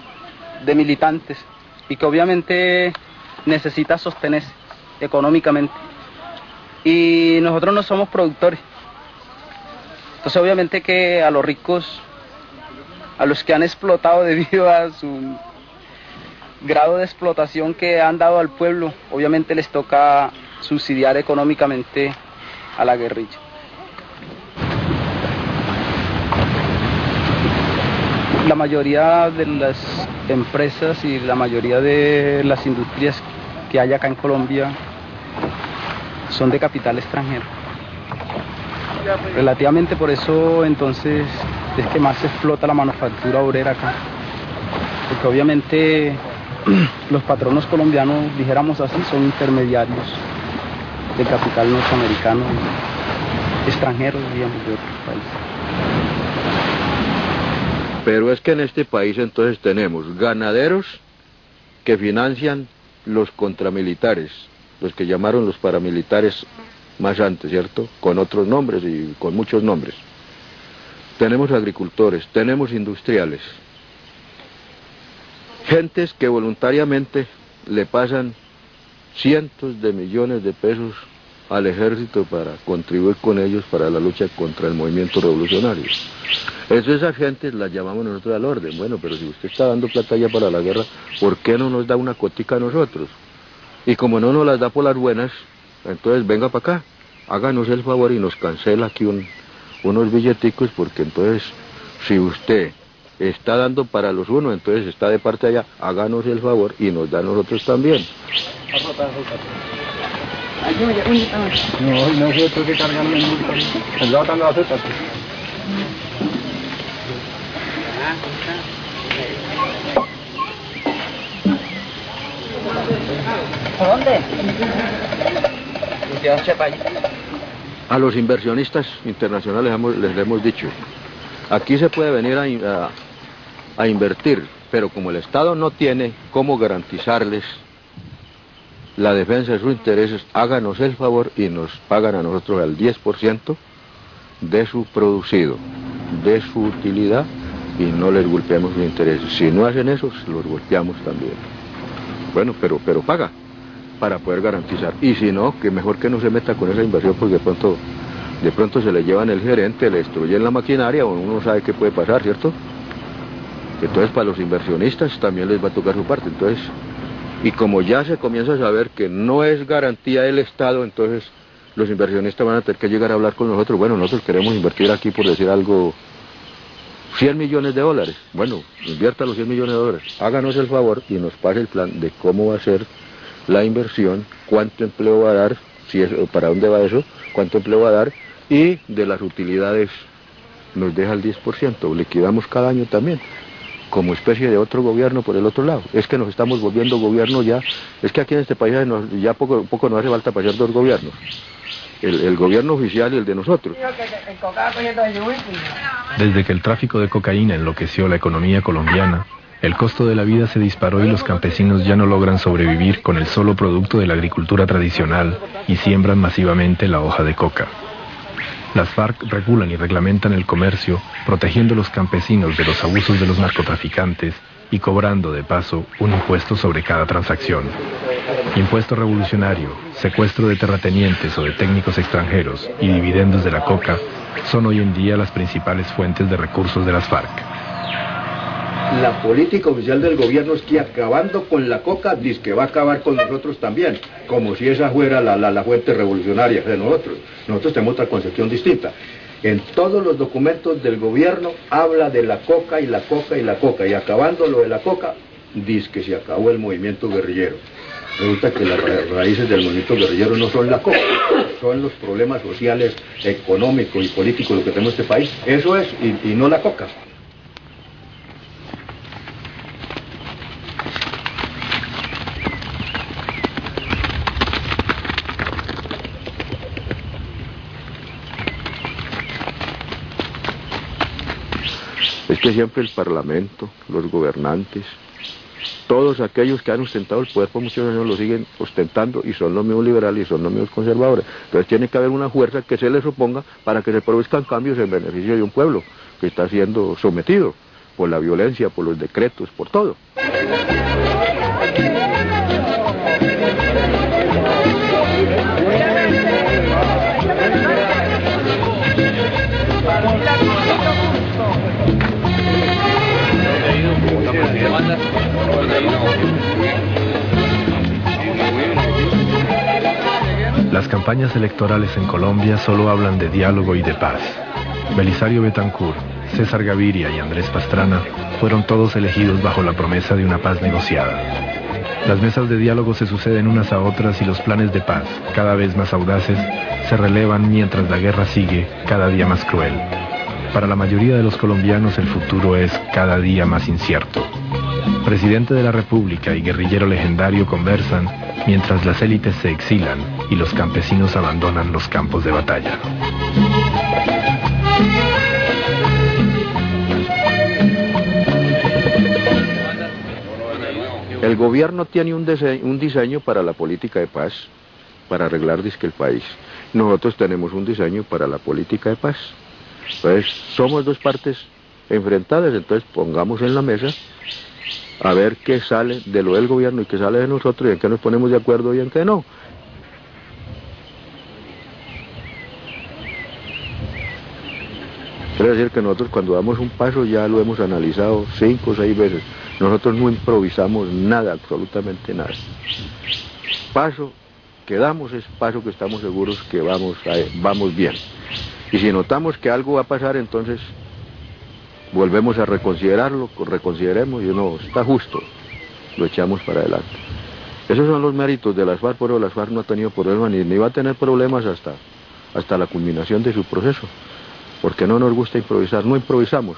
militantes y que obviamente necesita sostenerse económicamente. Y nosotros no somos productores. Entonces obviamente que a los ricos, a los que han explotado debido a su grado de explotación que han dado al pueblo, obviamente les toca subsidiar económicamente a la guerrilla. La mayoría de las empresas y la mayoría de las industrias que hay acá en Colombia son de capital extranjero. Relativamente por eso entonces es que más se explota la manufactura obrera acá. Porque obviamente los patronos colombianos, dijéramos así, son intermediarios del capital norteamericano, extranjero, digamos, de otros países. Pero es que en este país entonces tenemos ganaderos que financian los contramilitares, los que llamaron los paramilitares más antes, ¿cierto? Con otros nombres y con muchos nombres. Tenemos agricultores, tenemos industriales, gentes que voluntariamente le pasan cientos de millones de pesos al ejército para contribuir con ellos para la lucha contra el movimiento revolucionario. Esas gentes las llamamos nosotros al orden. Bueno, pero si usted está dando plata ya para la guerra, ¿por qué no nos da una cotica a nosotros? Y como no nos las da por las buenas, entonces venga para acá, háganos el favor y nos cancela aquí unos billeticos, porque entonces si usted está dando para los unos, entonces está de parte allá, háganos el favor y nos da a nosotros también. No, no sé, tengo que cargarme el mundo. El lado también acepta. ¿Por dónde? A los inversionistas internacionales les hemos dicho, aquí se puede venir a invertir, pero como el Estado no tiene cómo garantizarles la defensa de sus intereses, háganos el favor y nos pagan a nosotros al 10% de su producido, de su utilidad, y no les golpeamos los intereses. Si no hacen eso, los golpeamos también. Bueno, pero paga. para poder garantizar. Y si no, que mejor que no se meta con esa inversión, porque de pronto se le llevan el gerente, le destruyen la maquinaria, o uno no sabe qué puede pasar, ¿cierto? Entonces para los inversionistas también les va a tocar su parte. Entonces, y como ya se comienza a saber que no es garantía del Estado, entonces los inversionistas van a tener que llegar a hablar con nosotros. Bueno, nosotros queremos invertir aquí, por decir algo, 100 millones de dólares. Bueno, invierta los 100 millones de dólares. Háganos el favor y nos pase el plan de cómo va a ser la inversión, cuánto empleo va a dar, si es, para dónde va eso, cuánto empleo va a dar, y de las utilidades nos deja el 10%, liquidamos cada año también, como especie de otro gobierno por el otro lado. Es que nos estamos volviendo gobierno ya, es que aquí en este país ya poco nos hace falta para ser dos gobiernos, el gobierno oficial y el de nosotros. Desde que el tráfico de cocaína enloqueció la economía colombiana, el costo de la vida se disparó y los campesinos ya no logran sobrevivir con el solo producto de la agricultura tradicional y siembran masivamente la hoja de coca. Las FARC regulan y reglamentan el comercio, protegiendo a los campesinos de los abusos de los narcotraficantes y cobrando, de paso, un impuesto sobre cada transacción. Impuesto revolucionario, secuestro de terratenientes o de técnicos extranjeros y dividendos de la coca son hoy en día las principales fuentes de recursos de las FARC. La política oficial del gobierno es que acabando con la coca, dice que va a acabar con nosotros también, como si esa fuera la fuente revolucionaria de nosotros. Nosotros tenemos otra concepción distinta. En todos los documentos del gobierno habla de la coca y la coca y la coca, y acabando lo de la coca, dice que se acabó el movimiento guerrillero. Resulta que las raíces del movimiento guerrillero no son la coca, son los problemas sociales, económicos y políticos de lo que tenemos en este país. Eso es, y no la coca. Es que siempre el Parlamento, los gobernantes, todos aquellos que han ostentado el poder por muchos años lo siguen ostentando y son los mismos liberales y son los mismos conservadores. Entonces tiene que haber una fuerza que se les oponga para que se produzcan cambios en beneficio de un pueblo que está siendo sometido por la violencia, por los decretos, por todo. Las campañas electorales en Colombia solo hablan de diálogo y de paz. Belisario Betancur, César Gaviria y Andrés Pastrana fueron todos elegidos bajo la promesa de una paz negociada. Las mesas de diálogo se suceden unas a otras y los planes de paz, cada vez más audaces, se relevan mientras la guerra sigue cada día más cruel. Para la mayoría de los colombianos el futuro es cada día más incierto. Presidente de la República y guerrillero legendario conversan mientras las élites se exilan y los campesinos abandonan los campos de batalla. El gobierno tiene un diseño para la política de paz, para arreglar disque el país. Nosotros tenemos un diseño para la política de paz. Entonces, somos dos partes enfrentadas, entonces pongamos en la mesa a ver qué sale de lo del gobierno y qué sale de nosotros y en qué nos ponemos de acuerdo y en qué no. Quiere decir que nosotros cuando damos un paso ya lo hemos analizado 5 o 6 veces. Nosotros no improvisamos nada, absolutamente nada. Paso que damos es paso que estamos seguros que vamos bien. Y si notamos que algo va a pasar, entonces volvemos a reconsiderarlo, reconsideremos y no, está justo, lo echamos para adelante. Esos son los méritos de las FARC, pero las FARC no ha tenido problemas ni va a tener problemas hasta la culminación de su proceso, porque no nos gusta improvisar, no improvisamos.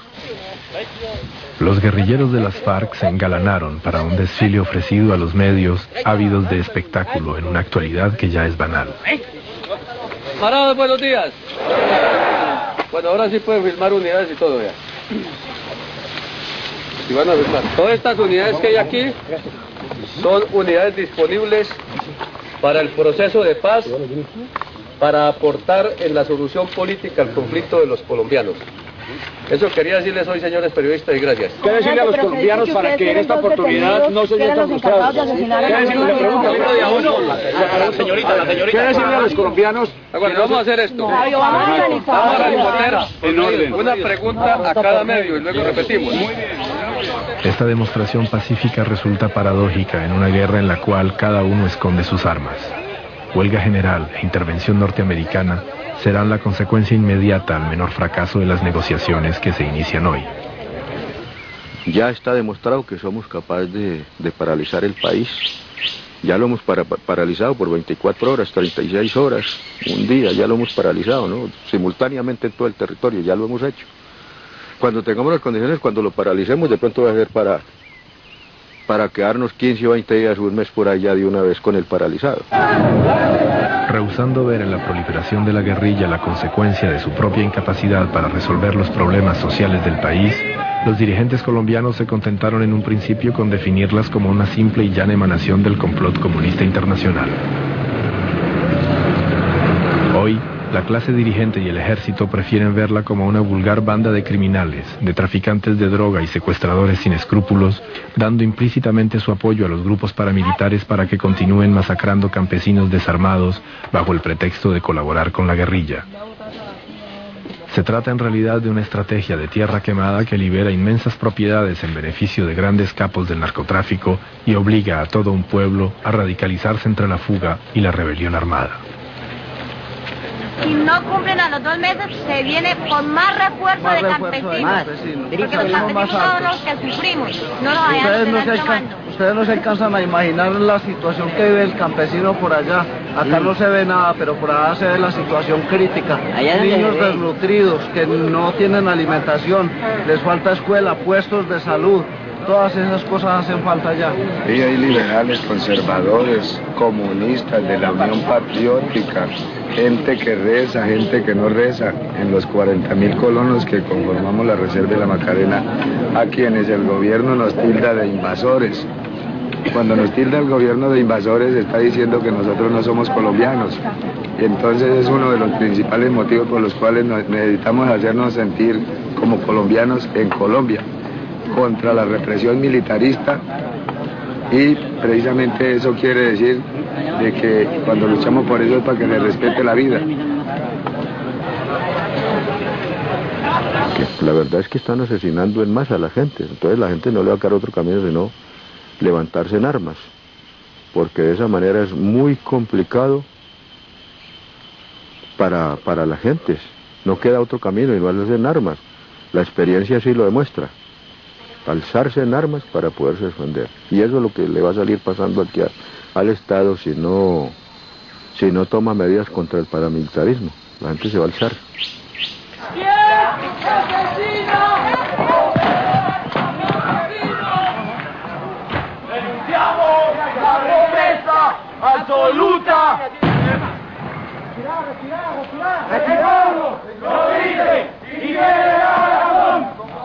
Los guerrilleros de las FARC se engalanaron para un desfile ofrecido a los medios ávidos de espectáculo en una actualidad que ya es banal. Camaradas, buenos días. Bueno, ahora sí pueden filmar unidades y todo ya. Y van a filmar. Todas estas unidades que hay aquí son unidades disponibles para el proceso de paz, para aportar en la solución política al conflicto de los colombianos. Eso quería decirles hoy, señores periodistas, y gracias. ¿Qué decirle a los colombianos para que en esta oportunidad no se sientan frustrados? ¿Qué decirle a los colombianos? Bueno, vamos a hacer esto. Vamos a responder en orden una pregunta a cada medio y luego repetimos. Esta demostración pacífica resulta paradójica en una guerra en la cual cada uno esconde sus armas. Huelga general e intervención norteamericana serán la consecuencia inmediata al menor fracaso de las negociaciones que se inician hoy. Ya está demostrado que somos capaces de paralizar el país. Ya lo hemos paralizado por 24 horas, 36 horas, un día, ya lo hemos paralizado, ¿no? Simultáneamente en todo el territorio, ya lo hemos hecho. Cuando tengamos las condiciones, cuando lo paralicemos, de pronto va a ser para quedarnos 15 o 20 días, un mes por allá de una vez con el paralizado. Rehusando ver en la proliferación de la guerrilla la consecuencia de su propia incapacidad para resolver los problemas sociales del país, los dirigentes colombianos se contentaron en un principio con definirlas como una simple y llana emanación del complot comunista internacional. Hoy, la clase dirigente y el ejército prefieren verla como una vulgar banda de criminales, de traficantes de droga y secuestradores sin escrúpulos, dando implícitamente su apoyo a los grupos paramilitares para que continúen masacrando campesinos desarmados bajo el pretexto de colaborar con la guerrilla. Se trata en realidad de una estrategia de tierra quemada que libera inmensas propiedades en beneficio de grandes capos del narcotráfico y obliga a todo un pueblo a radicalizarse entre la fuga y la rebelión armada. Si no cumplen a los 2 meses, se viene con más refuerzo de campesinos. Porque los campesinos son los que sufrimos, no los vayan Ustedes no se alcanzan a imaginar la situación que vive el campesino por allá. Acá no se ve nada, pero por allá se ve la situación crítica. Niños desnutridos que no tienen alimentación, les falta escuela, puestos de salud. Todas esas cosas hacen falta allá. Y hay liberales, conservadores, comunistas, de la Unión Patriótica, gente que reza, gente que no reza, en los 40.000 colonos que conformamos la Reserva de la Macarena, a quienes el gobierno nos tilda de invasores. Cuando nos tilda el gobierno de invasores está diciendo que nosotros no somos colombianos. Y entonces es uno de los principales motivos por los cuales necesitamos hacernos sentir como colombianos en Colombia, contra la represión militarista, y precisamente eso quiere decir de que cuando luchamos por eso es para que se respete la vida. La verdad es que están asesinando en masa a la gente, entonces la gente no le va a quedar otro camino sino levantarse en armas, porque de esa manera es muy complicado para la gente, no queda otro camino sino alzarse en armas, la experiencia sí lo demuestra. Alzarse en armas para poderse defender. Y eso es lo que le va a salir pasando aquí al Estado si no toma medidas contra el paramilitarismo. La gente se va a alzar. ¡Denunciamos la pobreza absoluta! ¡Retiramos! ¡Lo dice! ¡Y tiene la razón!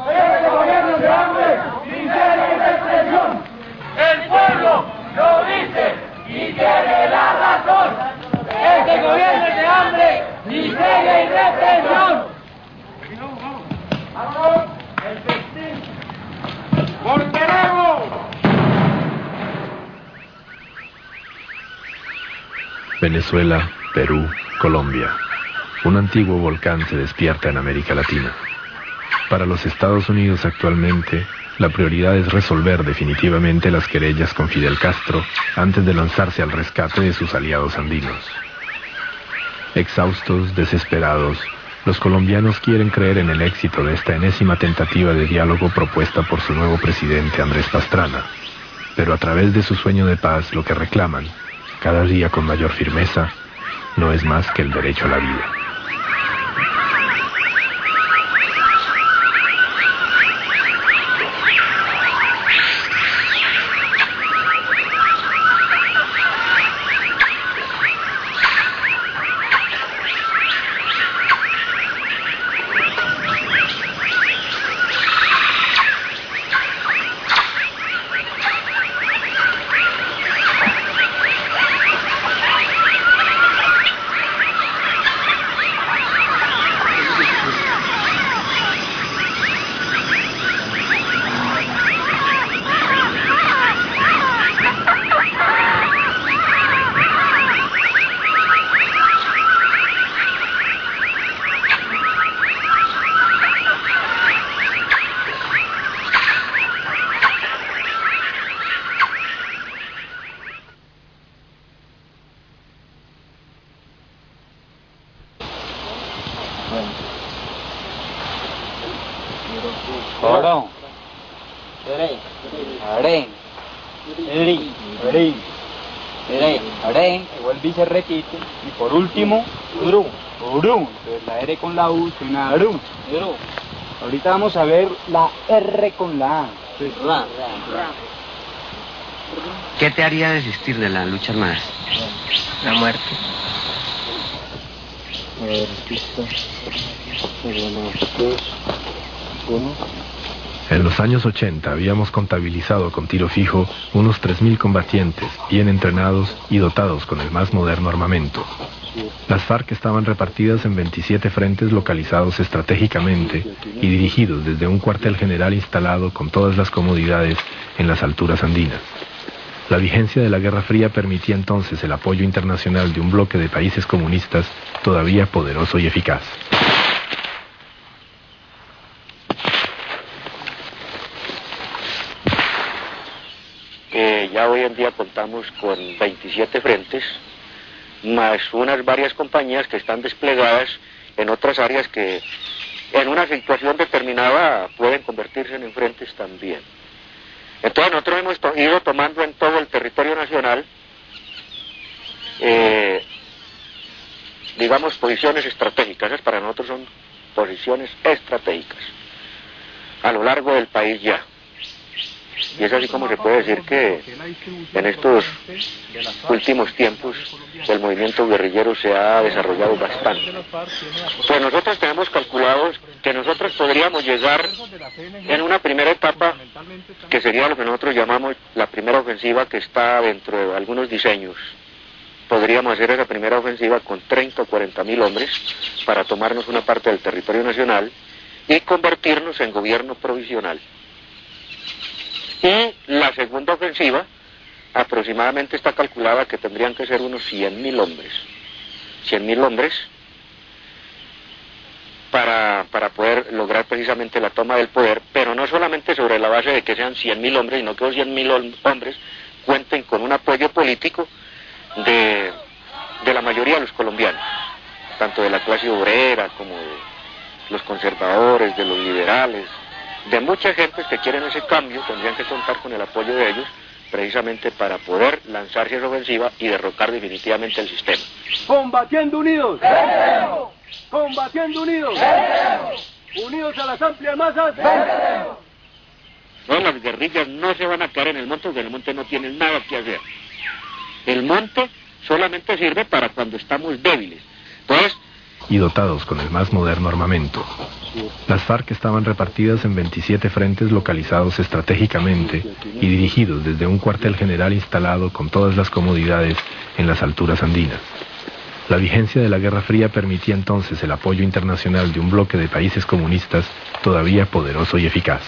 ¡Este gobierno de hambre, miseria y represión! ¡El pueblo lo dice y tiene la razón! ¡Este gobierno es de hambre, miseria y represión! ¡Vamos! ¡El festín! ¡Por queremos! Venezuela, Perú, Colombia. Un antiguo volcán se despierta en América Latina. Para los Estados Unidos actualmente, la prioridad es resolver definitivamente las querellas con Fidel Castro antes de lanzarse al rescate de sus aliados andinos. Exhaustos, desesperados, los colombianos quieren creer en el éxito de esta enésima tentativa de diálogo propuesta por su nuevo presidente Andrés Pastrana, pero a través de su sueño de paz lo que reclaman, cada día con mayor firmeza, no es más que el derecho a la vida. Oro. Are. Eri. Eri. Vuelve y se repite. Y por último, Uru. Entonces la R con la U suena Aru. Ahorita vamos a ver la R con la A. ¿Qué te haría desistir de la lucha armada? La muerte. A ver, listo. 2, 1. En los años 80 habíamos contabilizado con tiro fijo unos 3.000 combatientes, bien entrenados y dotados con el más moderno armamento. Las FARC estaban repartidas en 27 frentes localizados estratégicamente y dirigidos desde un cuartel general instalado con todas las comodidades en las alturas andinas. La vigencia de la Guerra Fría permitía entonces el apoyo internacional de un bloque de países comunistas todavía poderoso y eficaz. Ya hoy en día contamos con 27 frentes, más unas varias compañías que están desplegadas en otras áreas que en una situación determinada pueden convertirse en frentes también. Entonces nosotros hemos ido tomando en todo el territorio nacional, digamos, posiciones estratégicas. Esas para nosotros son posiciones estratégicas a lo largo del país ya. Y es así como se puede decir que en estos últimos tiempos el movimiento guerrillero se ha desarrollado bastante. Pues nosotros tenemos calculado que nosotros podríamos llegar en una primera etapa, que sería lo que nosotros llamamos la primera ofensiva, que está dentro de algunos diseños. Podríamos hacer esa primera ofensiva con 30 o 40 mil hombres para tomarnos una parte del territorio nacional y convertirnos en gobierno provisional. Y la segunda ofensiva aproximadamente está calculada que tendrían que ser unos 100.000 hombres. 100.000 hombres para poder lograr precisamente la toma del poder, pero no solamente sobre la base de que sean 100.000 hombres, sino que los 100.000 hombres cuenten con un apoyo político de la mayoría de los colombianos, tanto de la clase obrera como de los conservadores, de los liberales, de mucha gente que quieren ese cambio. Tendrían que contar con el apoyo de ellos precisamente para poder lanzarse a esa ofensiva y derrocar definitivamente el sistema. Combatiendo unidos. Combatiendo unidos. Unidos a las amplias masas. No, las guerrillas no se van a caer en el monte, porque en el monte no tienen nada que hacer. El monte solamente sirve para cuando estamos débiles. Entonces, y dotados con el más moderno armamento. Las FARC estaban repartidas en 27 frentes localizados estratégicamente y dirigidos desde un cuartel general instalado con todas las comodidades en las alturas andinas. La vigencia de la Guerra Fría permitía entonces el apoyo internacional de un bloque de países comunistas todavía poderoso y eficaz.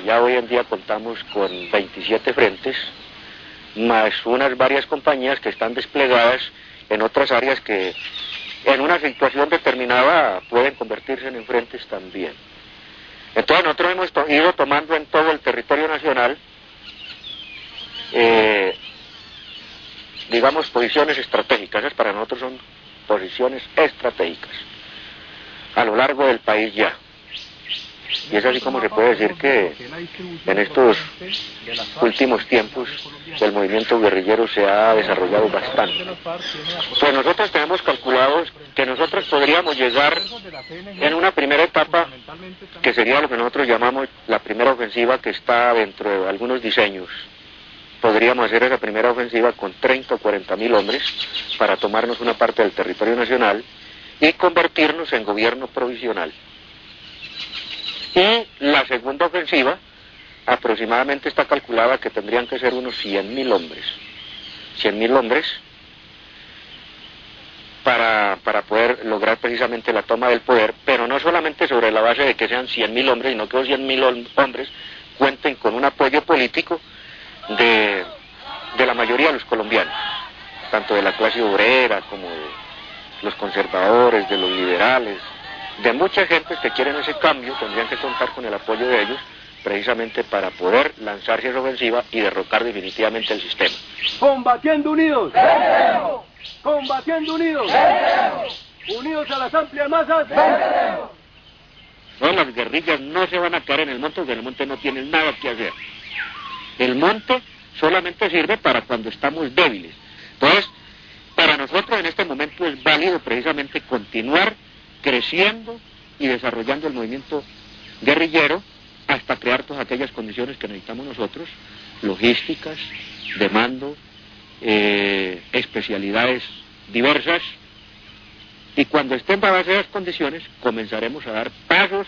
Ya hoy en día contamos con 27 frentes, más unas varias compañías que están desplegadas en otras áreas que en una situación determinada pueden convertirse en frentes también. Entonces nosotros hemos ido tomando en todo el territorio nacional, digamos, posiciones estratégicas. Esas para nosotros son posiciones estratégicas a lo largo del país ya. Y es así como se puede decir que en estos últimos tiempos el movimiento guerrillero se ha desarrollado bastante. Pues nosotros tenemos calculado que nosotros podríamos llegar en una primera etapa, que sería lo que nosotros llamamos la primera ofensiva, que está dentro de algunos diseños. Podríamos hacer esa primera ofensiva con 30 o 40 mil hombres para tomarnos una parte del territorio nacional y convertirnos en gobierno provisional. Y la segunda ofensiva aproximadamente está calculada que tendrían que ser unos 100.000 hombres. 100.000 hombres para poder lograr precisamente la toma del poder, pero no solamente sobre la base de que sean 100.000 hombres, sino que los 100.000 hombres cuenten con un apoyo político de la mayoría de los colombianos, tanto de la clase obrera como de los conservadores, de los liberales, de mucha gente que quieren ese cambio. Tendrían que contar con el apoyo de ellos precisamente para poder lanzarse a esa ofensiva y derrocar definitivamente el sistema. Combatiendo unidos. Combatiendo unidos. Unidos a las amplias masas. No, las guerrillas no se van a caer en el monte, porque en el monte no tienen nada que hacer. El monte solamente sirve para cuando estamos débiles. Entonces, para nosotros en este momento es válido precisamente continuar creciendo y desarrollando el movimiento guerrillero hasta crear todas aquellas condiciones que necesitamos nosotros, logísticas, de mando, especialidades diversas, y cuando estén dadas esas condiciones comenzaremos a dar pasos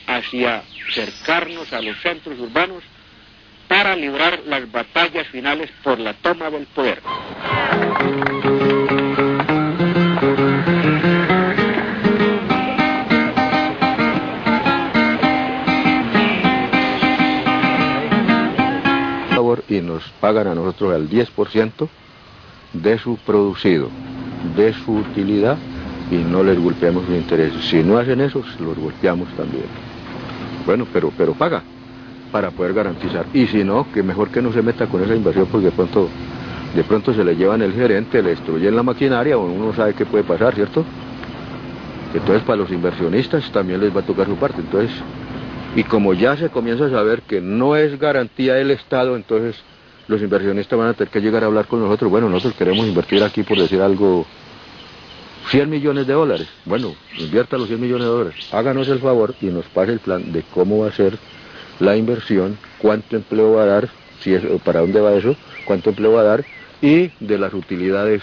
hacia acercarnos a los centros urbanos para librar las batallas finales por la toma del poder. Y nos pagan a nosotros al 10% de su producido, de su utilidad, y no les golpeamos los intereses. Si no hacen eso, los golpeamos también. Bueno, pero paga para poder garantizar. Y si no, que mejor que no se meta con esa inversión, porque de pronto se le llevan el gerente, le destruyen la maquinaria, o uno no sabe qué puede pasar, ¿cierto? Entonces para los inversionistas también les va a tocar su parte. Entonces, y como ya se comienza a saber que no es garantía del Estado, entonces los inversionistas van a tener que llegar a hablar con nosotros. Bueno, nosotros queremos invertir aquí, por decir algo, $100 millones. Bueno, invierta los $100 millones. Háganos el favor y nos pase el plan de cómo va a ser la inversión, cuánto empleo va a dar, si es, para dónde va eso, cuánto empleo va a dar, y de las utilidades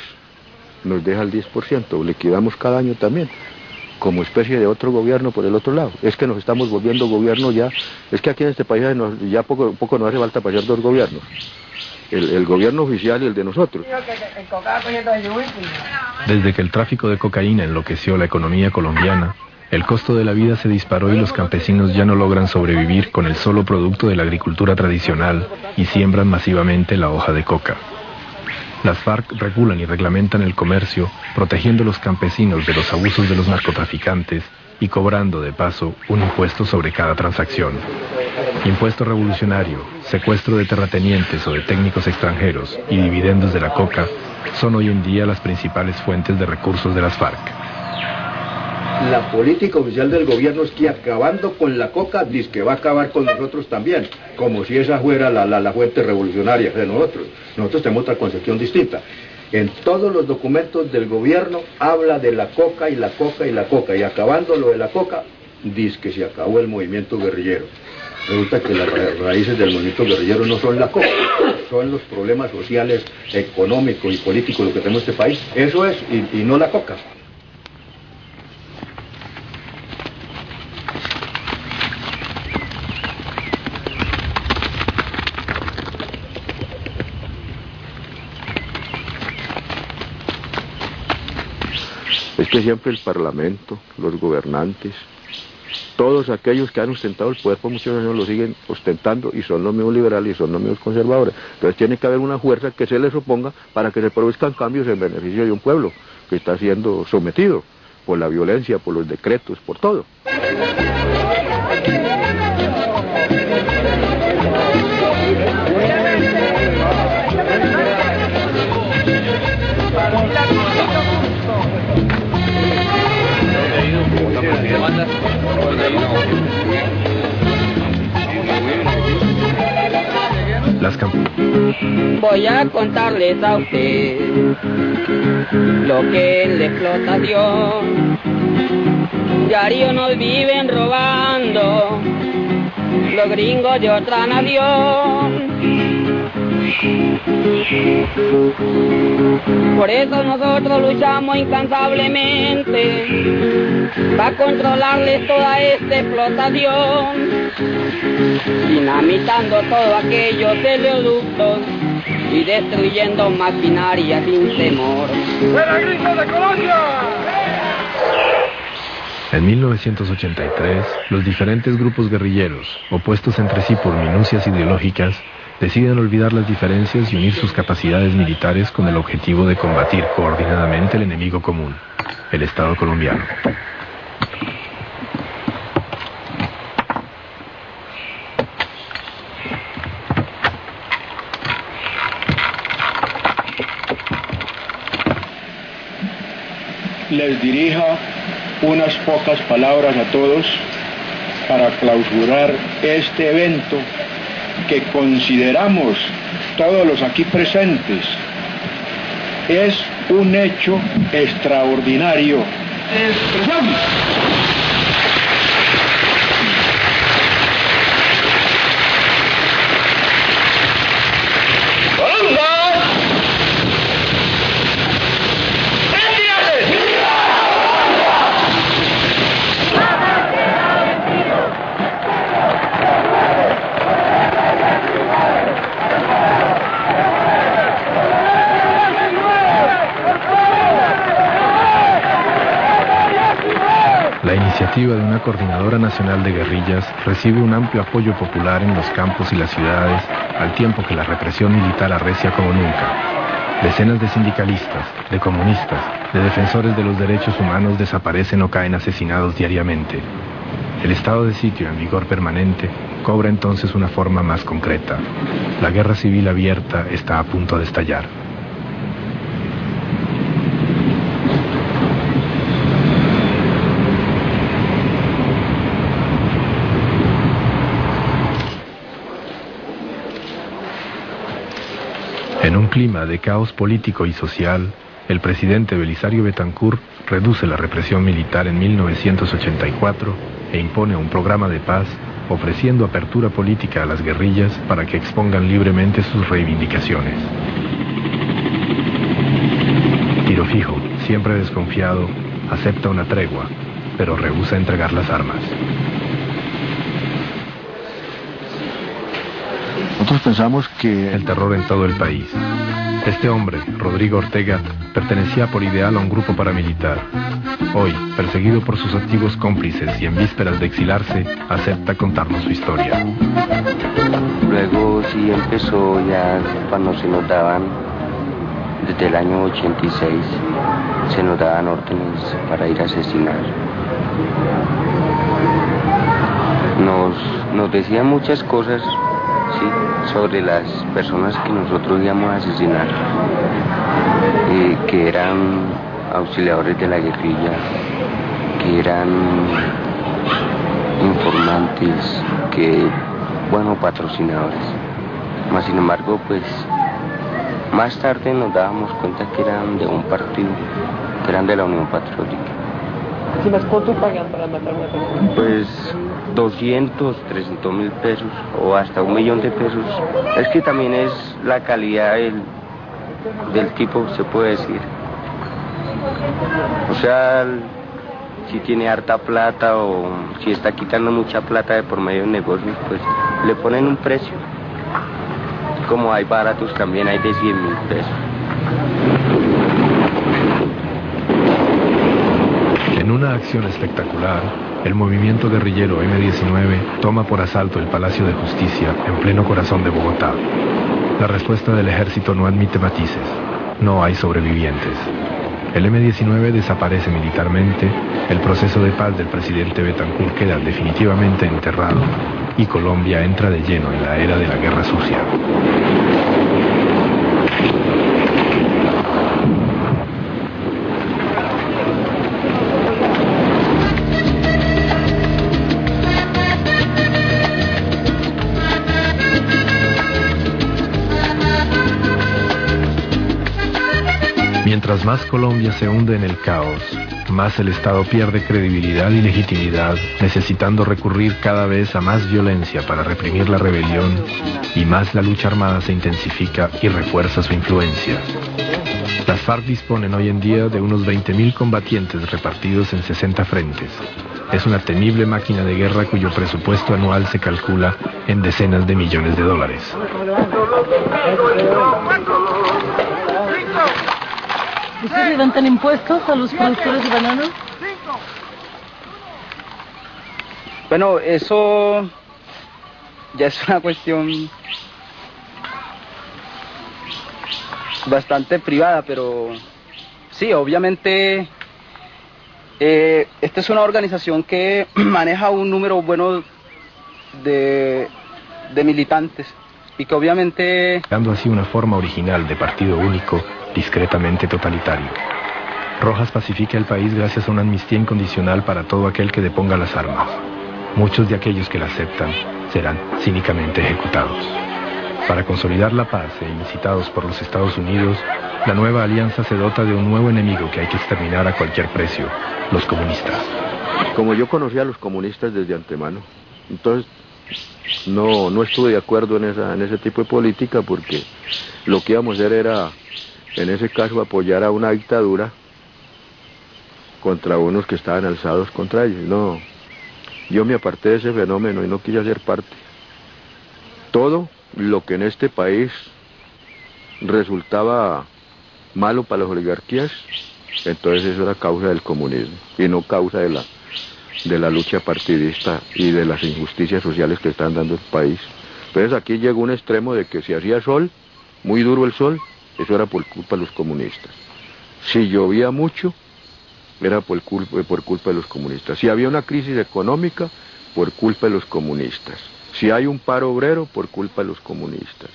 nos deja el 10%, liquidamos cada año también, como especie de otro gobierno por el otro lado. Es que nos estamos volviendo gobierno ya, es que aquí en este país ya poco nos hace falta para ser dos gobiernos, el gobierno oficial y el de nosotros. Desde que el tráfico de cocaína enloqueció la economía colombiana, el costo de la vida se disparó y los campesinos ya no logran sobrevivir con el solo producto de la agricultura tradicional y siembran masivamente la hoja de coca. Las FARC regulan y reglamentan el comercio, protegiendo a los campesinos de los abusos de los narcotraficantes y cobrando de paso un impuesto sobre cada transacción. Impuesto revolucionario, secuestro de terratenientes o de técnicos extranjeros y dividendos de la coca son hoy en día las principales fuentes de recursos de las FARC. La política oficial del gobierno es que acabando con la coca, dice que va a acabar con nosotros también, como si esa fuera la fuente revolucionaria de nosotros. Nosotros tenemos otra concepción distinta. En todos los documentos del gobierno habla de la coca y la coca y la coca, y acabando lo de la coca, dice que se acabó el movimiento guerrillero. Resulta que las raíces del movimiento guerrillero no son la coca, son los problemas sociales, económicos y políticos lo que tenemos en este país. Eso es, y no la coca. Es que siempre el Parlamento, los gobernantes, todos aquellos que han ostentado el poder por muchos años lo siguen ostentando y son los mismos liberales y son los mismos conservadores. Entonces tiene que haber una fuerza que se les oponga para que se produzcan cambios en beneficio de un pueblo que está siendo sometido por la violencia, por los decretos, por todo. Voy a contarles a usted lo que es la explotación. Diario nos viven robando los gringos de otra nación. Por eso nosotros luchamos incansablemente para controlarles toda esta explotación, dinamitando todos aquellos oleoductos y destruyendo maquinaria sin temor. ¡Fuera gringos de Colombia! En 1983, los diferentes grupos guerrilleros, opuestos entre sí por minucias ideológicas, deciden olvidar las diferencias y unir sus capacidades militares con el objetivo de combatir coordinadamente el enemigo común, el Estado colombiano. les dirija unas pocas palabras a todos para clausurar este evento que consideramos todos los aquí presentes es un hecho extraordinario. La iniciativa de una coordinadora nacional de guerrillas recibe un amplio apoyo popular en los campos y las ciudades, al tiempo que la represión militar arrecia como nunca. Decenas de sindicalistas, de comunistas, de defensores de los derechos humanos desaparecen o caen asesinados diariamente. El estado de sitio en vigor permanente cobra entonces una forma más concreta. La guerra civil abierta está a punto de estallar. En un clima de caos político y social, el presidente Belisario Betancur reduce la represión militar en 1984 e impone un programa de paz, ofreciendo apertura política a las guerrillas para que expongan libremente sus reivindicaciones. Tiro Fijo, siempre desconfiado, acepta una tregua, pero rehúsa entregar las armas. Nosotros pensamos que el terror en todo el país. Este hombre, Rodrigo Ortega, pertenecía por ideal a un grupo paramilitar. Hoy, perseguido por sus antiguos cómplices y en vísperas de exilarse, acepta contarnos su historia. Luego sí empezó ya cuando se nos daban, desde el año 86, se nos daban órdenes para ir a asesinar. Nos decían muchas cosas, sí, sobre las personas que nosotros íbamos a asesinar, que eran auxiliadores de la guerrilla, que eran informantes, que, bueno, patrocinadores. Mas sin embargo, pues, más tarde nos dábamos cuenta que eran de un partido, que eran de la Unión Patriótica. ¿Cuánto pagan para matar a una persona? Pues 200, 300 mil pesos o hasta 1 millón de pesos. Es que también es la calidad del tipo, se puede decir. O sea, si tiene harta plata o si está quitando mucha plata de por medio de negocios, pues le ponen un precio. Como hay baratos, también hay de 100 mil pesos. En una acción espectacular, el movimiento guerrillero M-19 toma por asalto el Palacio de Justicia en pleno corazón de Bogotá. La respuesta del ejército no admite matices. No hay sobrevivientes. El M-19 desaparece militarmente, el proceso de paz del presidente Betancur queda definitivamente enterrado y Colombia entra de lleno en la era de la guerra sucia. Mientras más Colombia se hunde en el caos, más el Estado pierde credibilidad y legitimidad, necesitando recurrir cada vez a más violencia para reprimir la rebelión, y más la lucha armada se intensifica y refuerza su influencia. Las FARC disponen hoy en día de unos 20.000 combatientes repartidos en 60 frentes. Es una temible máquina de guerra cuyo presupuesto anual se calcula en decenas de millones de dólares. ¿Ustedes levantan impuestos a los productores de banano? Bueno, eso ya es una cuestión bastante privada, pero sí, obviamente esta es una organización que maneja un número bueno de militantes y que obviamente... Dando así una forma original de partido único, discretamente totalitario. Rojas pacifica el país gracias a una amnistía incondicional para todo aquel que deponga las armas. Muchos de aquellos que la aceptan serán cínicamente ejecutados. Para consolidar la paz e incitados por los Estados Unidos, la nueva alianza se dota de un nuevo enemigo que hay que exterminar a cualquier precio, los comunistas. Como yo conocía a los comunistas desde antemano, entonces no estuve de acuerdo en ese tipo de política, porque lo que íbamos a hacer era, en ese caso, apoyar a una dictadura contra unos que estaban alzados contra ellos. No, yo me aparté de ese fenómeno y no quise hacer parte. Todo lo que en este país resultaba malo para las oligarquías, entonces eso era causa del comunismo y no causa de la lucha partidista y de las injusticias sociales que están dando el país. Entonces aquí llegó un extremo de que si hacía sol, muy duro el sol, eso era por culpa de los comunistas. Si llovía mucho, era por culpa de los comunistas. Si había una crisis económica, por culpa de los comunistas. Si hay un paro obrero, por culpa de los comunistas.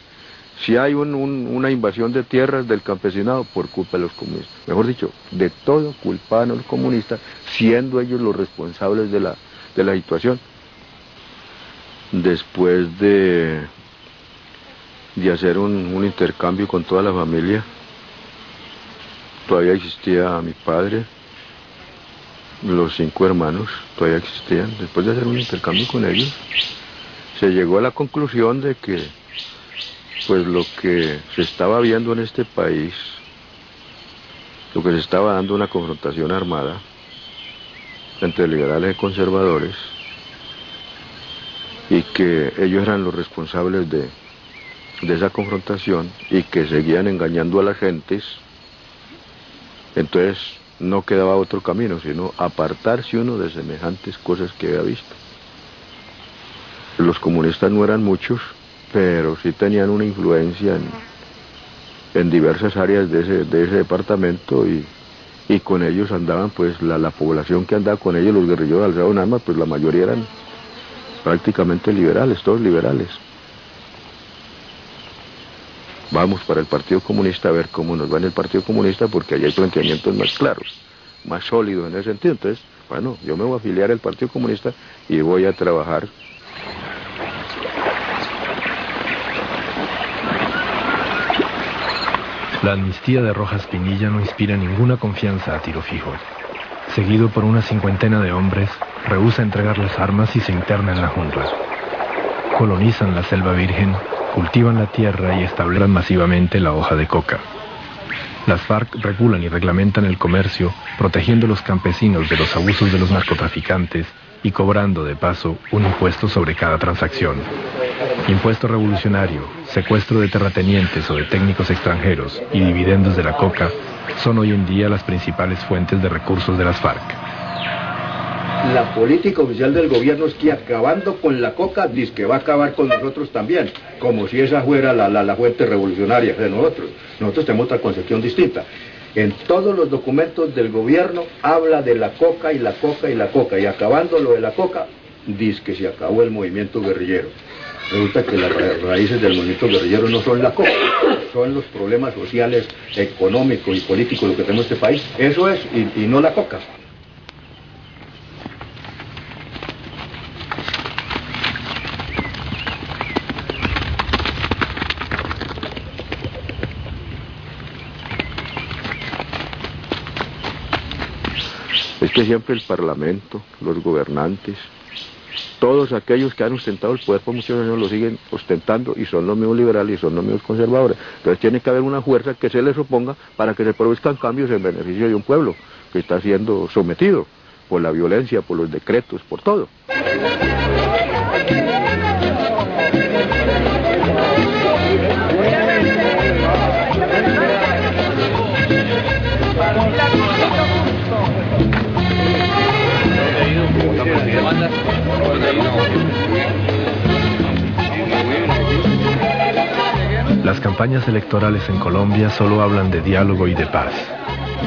Si hay una invasión de tierras del campesinado, por culpa de los comunistas. Mejor dicho, de todo culpaban a los comunistas, siendo ellos los responsables de la situación. Después de hacer un intercambio con toda la familia, todavía existía mi padre, los 5 hermanos todavía existían. Después de hacer un intercambio con ellos, se llegó a la conclusión de que pues lo que se estaba viendo en este país, lo que se estaba dando una confrontación armada entre liberales y conservadores, y que ellos eran los responsables de esa confrontación y que seguían engañando a las gentes, entonces no quedaba otro camino sino apartarse uno de semejantes cosas que había visto. Los comunistas no eran muchos, pero sí tenían una influencia en diversas áreas de ese departamento, y con ellos andaban, pues la población que andaba con ellos, los guerrilleros alzados en armas, pues la mayoría eran prácticamente liberales, todos liberales. Vamos para el Partido Comunista a ver cómo nos va en el Partido Comunista, porque allá hay planteamientos más claros, más sólidos en ese sentido. Entonces, bueno, yo me voy a afiliar al Partido Comunista y voy a trabajar. La amnistía de Rojas Pinilla no inspira ninguna confianza a Tiro Fijo. Seguido por una 50 de hombres, rehúsa entregar las armas y se interna en la jungla. Colonizan la selva virgen, cultivan la tierra y establecen masivamente la hoja de coca. Las FARC regulan y reglamentan el comercio, protegiendo a los campesinos de los abusos de los narcotraficantes y cobrando de paso un impuesto sobre cada transacción. Impuesto revolucionario, secuestro de terratenientes o de técnicos extranjeros y dividendos de la coca son hoy en día las principales fuentes de recursos de las FARC. La política oficial del gobierno es que acabando con la coca, dice que va a acabar con nosotros también, como si esa fuera la fuente revolucionaria de nosotros. Nosotros tenemos otra concepción distinta. En todos los documentos del gobierno habla de la coca y la coca y la coca, y acabando lo de la coca, dice que se acabó el movimiento guerrillero. Resulta que las raíces del movimiento guerrillero no son la coca, son los problemas sociales, económicos y políticos lo que tenemos en este país. Eso es, y no la coca. Es que siempre el Parlamento, los gobernantes, todos aquellos que han ostentado el poder por muchos años lo siguen ostentando, y son los mismos liberales y son los mismos conservadores. Entonces tiene que haber una fuerza que se les oponga para que se produzcan cambios en beneficio de un pueblo que está siendo sometido por la violencia, por los decretos, por todo. Las campañas electorales en Colombia solo hablan de diálogo y de paz.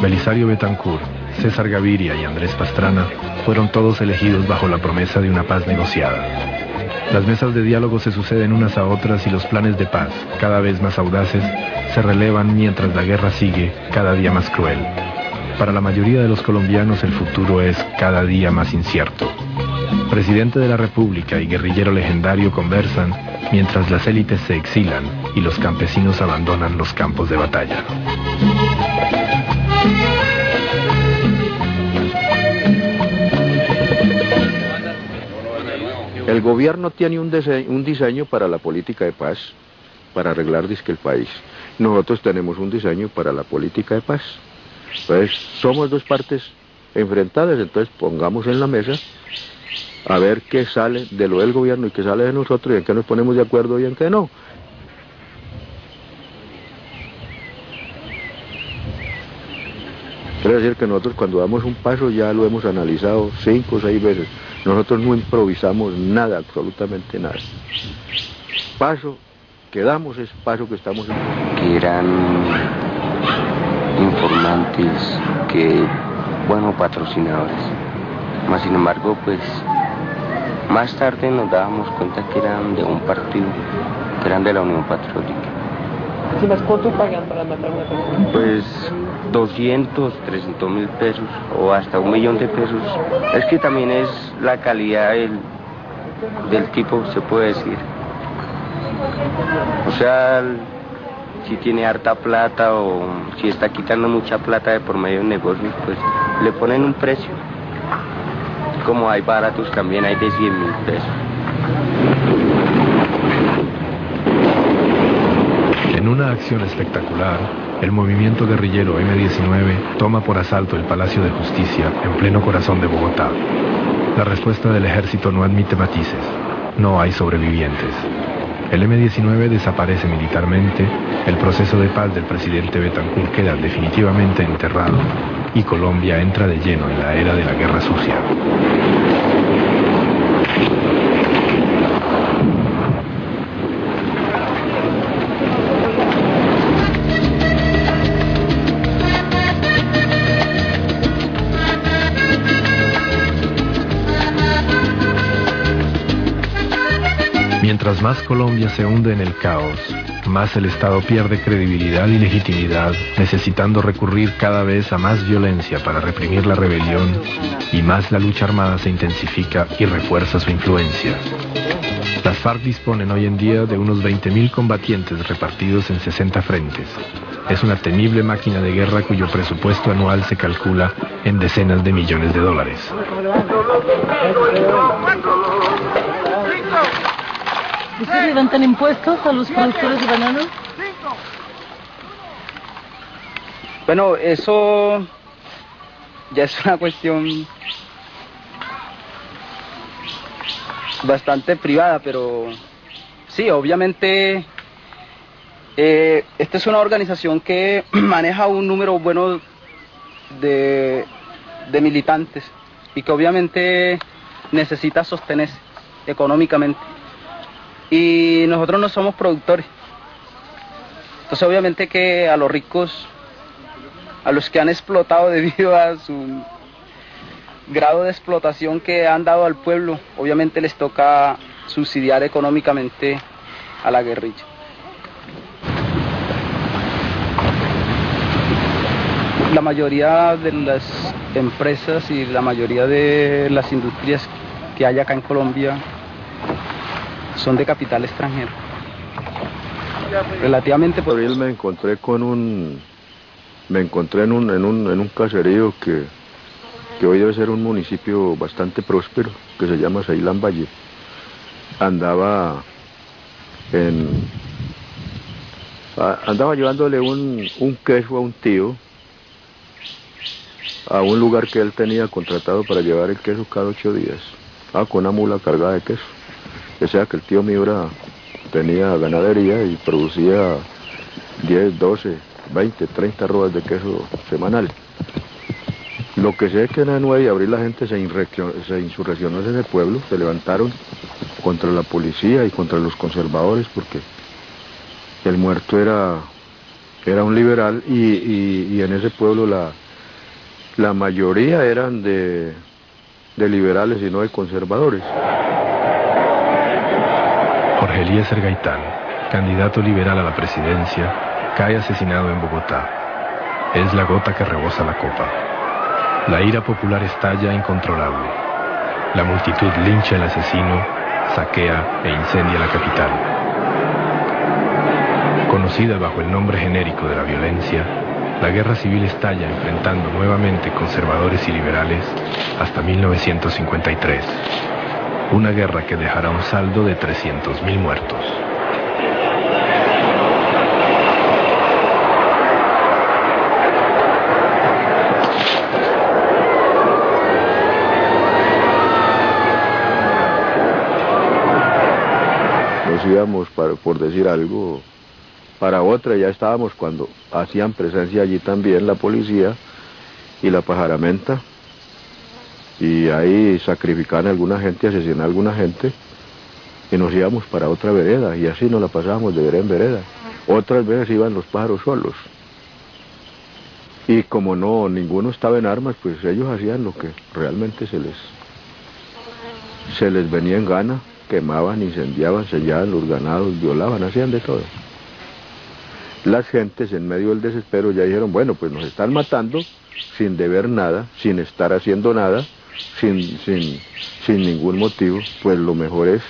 Belisario Betancur, César Gaviria y Andrés Pastrana fueron todos elegidos bajo la promesa de una paz negociada. Las mesas de diálogo se suceden unas a otras y los planes de paz, cada vez más audaces, se relevan mientras la guerra sigue cada día más cruel. Para la mayoría de los colombianos el futuro es cada día más incierto. Presidente de la República y guerrillero legendario conversan mientras las élites se exilan y los campesinos abandonan los campos de batalla. El gobierno tiene un diseño para la política de paz, para arreglar dizque el país. Nosotros tenemos un diseño para la política de paz. Entonces, somos dos partes enfrentadas, entonces pongamos en la mesa a ver qué sale de lo del gobierno y qué sale de nosotros, y en qué nos ponemos de acuerdo y en qué no. Quiere decir que nosotros cuando damos un paso ya lo hemos analizado 5 o 6 veces. Nosotros no improvisamos nada, absolutamente nada. Paso que damos es paso que estamos en... Que eran informantes, que, bueno, patrocinadores. Mas sin embargo, pues, más tarde nos dábamos cuenta que eran de un partido, que eran de la Unión Patriótica. ¿Cuánto pagan para matar una persona? Pues 200, 300 mil pesos o hasta 1 millón de pesos. Es que también es la calidad del tipo, se puede decir. O sea, si tiene harta plata o si está quitando mucha plata de por medio de negocios, pues le ponen un precio. Como hay baratos también, hay de 100 mil pesos. En una acción espectacular, el movimiento guerrillero M-19 toma por asalto el Palacio de Justicia en pleno corazón de Bogotá. La respuesta del ejército no admite matices. No hay sobrevivientes. El M-19 desaparece militarmente, el proceso de paz del presidente Betancur queda definitivamente enterrado y Colombia entra de lleno en la era de la guerra sucia. Mientras más Colombia se hunde en el caos, más el Estado pierde credibilidad y legitimidad, necesitando recurrir cada vez a más violencia para reprimir la rebelión, y más la lucha armada se intensifica y refuerza su influencia. Las FARC disponen hoy en día de unos 20.000 combatientes repartidos en 60 frentes. Es una temible máquina de guerra cuyo presupuesto anual se calcula en decenas de millones de dólares. ¿Ustedes levantan impuestos a los productores de bananos? Bueno, eso ya es una cuestión bastante privada, pero sí, obviamente esta es una organización que maneja un número bueno de militantes y que obviamente necesita sostenerse económicamente. Y nosotros no somos productores. Entonces obviamente que a los ricos, a los que han explotado debido a su grado de explotación que han dado al pueblo, obviamente les toca subsidiar económicamente a la guerrilla. La mayoría de las empresas y la mayoría de las industrias que hay acá en Colombia son de capital extranjero. Relativamente por él me encontré en un caserío que hoy debe ser un municipio bastante próspero, que se llama Ceilán Valle. Andaba llevándole un queso a un tío a un lugar que él tenía contratado para llevar el queso cada 8 días. Con una mula cargada de queso. O sea que el tío mío tenía ganadería y producía 10, 12, 20, 30 rodas de queso semanal. Lo que sé es que en el 9 de abril la gente se insurreccionó en el pueblo, se levantaron contra la policía y contra los conservadores porque el muerto era un liberal y en ese pueblo la mayoría eran de liberales y no de conservadores. Jorge Eliezer Gaitán, candidato liberal a la presidencia, cae asesinado en Bogotá. Es la gota que rebosa la copa. La ira popular estalla incontrolable. La multitud lincha al asesino, saquea e incendia la capital. Conocida bajo el nombre genérico de la violencia, la guerra civil estalla enfrentando nuevamente conservadores y liberales hasta 1953. Una guerra que dejará un saldo de 300.000 muertos. Nos íbamos, por decir algo, para otra, ya estábamos cuando hacían presencia allí también la policía y la pajaramenta, y ahí sacrificaban a alguna gente, asesinaban a alguna gente, y nos íbamos para otra vereda, y así nos la pasábamos de vereda en vereda. Otras veces iban los pájaros solos, y como no, ninguno estaba en armas, pues ellos hacían lo que realmente se les venía en gana, quemaban, incendiaban, sellaban los ganados, violaban, hacían de todo. Las gentes en medio del desespero ya dijeron, bueno, pues nos están matando sin deber nada, sin estar haciendo nada, sin ningún motivo, pues lo mejor es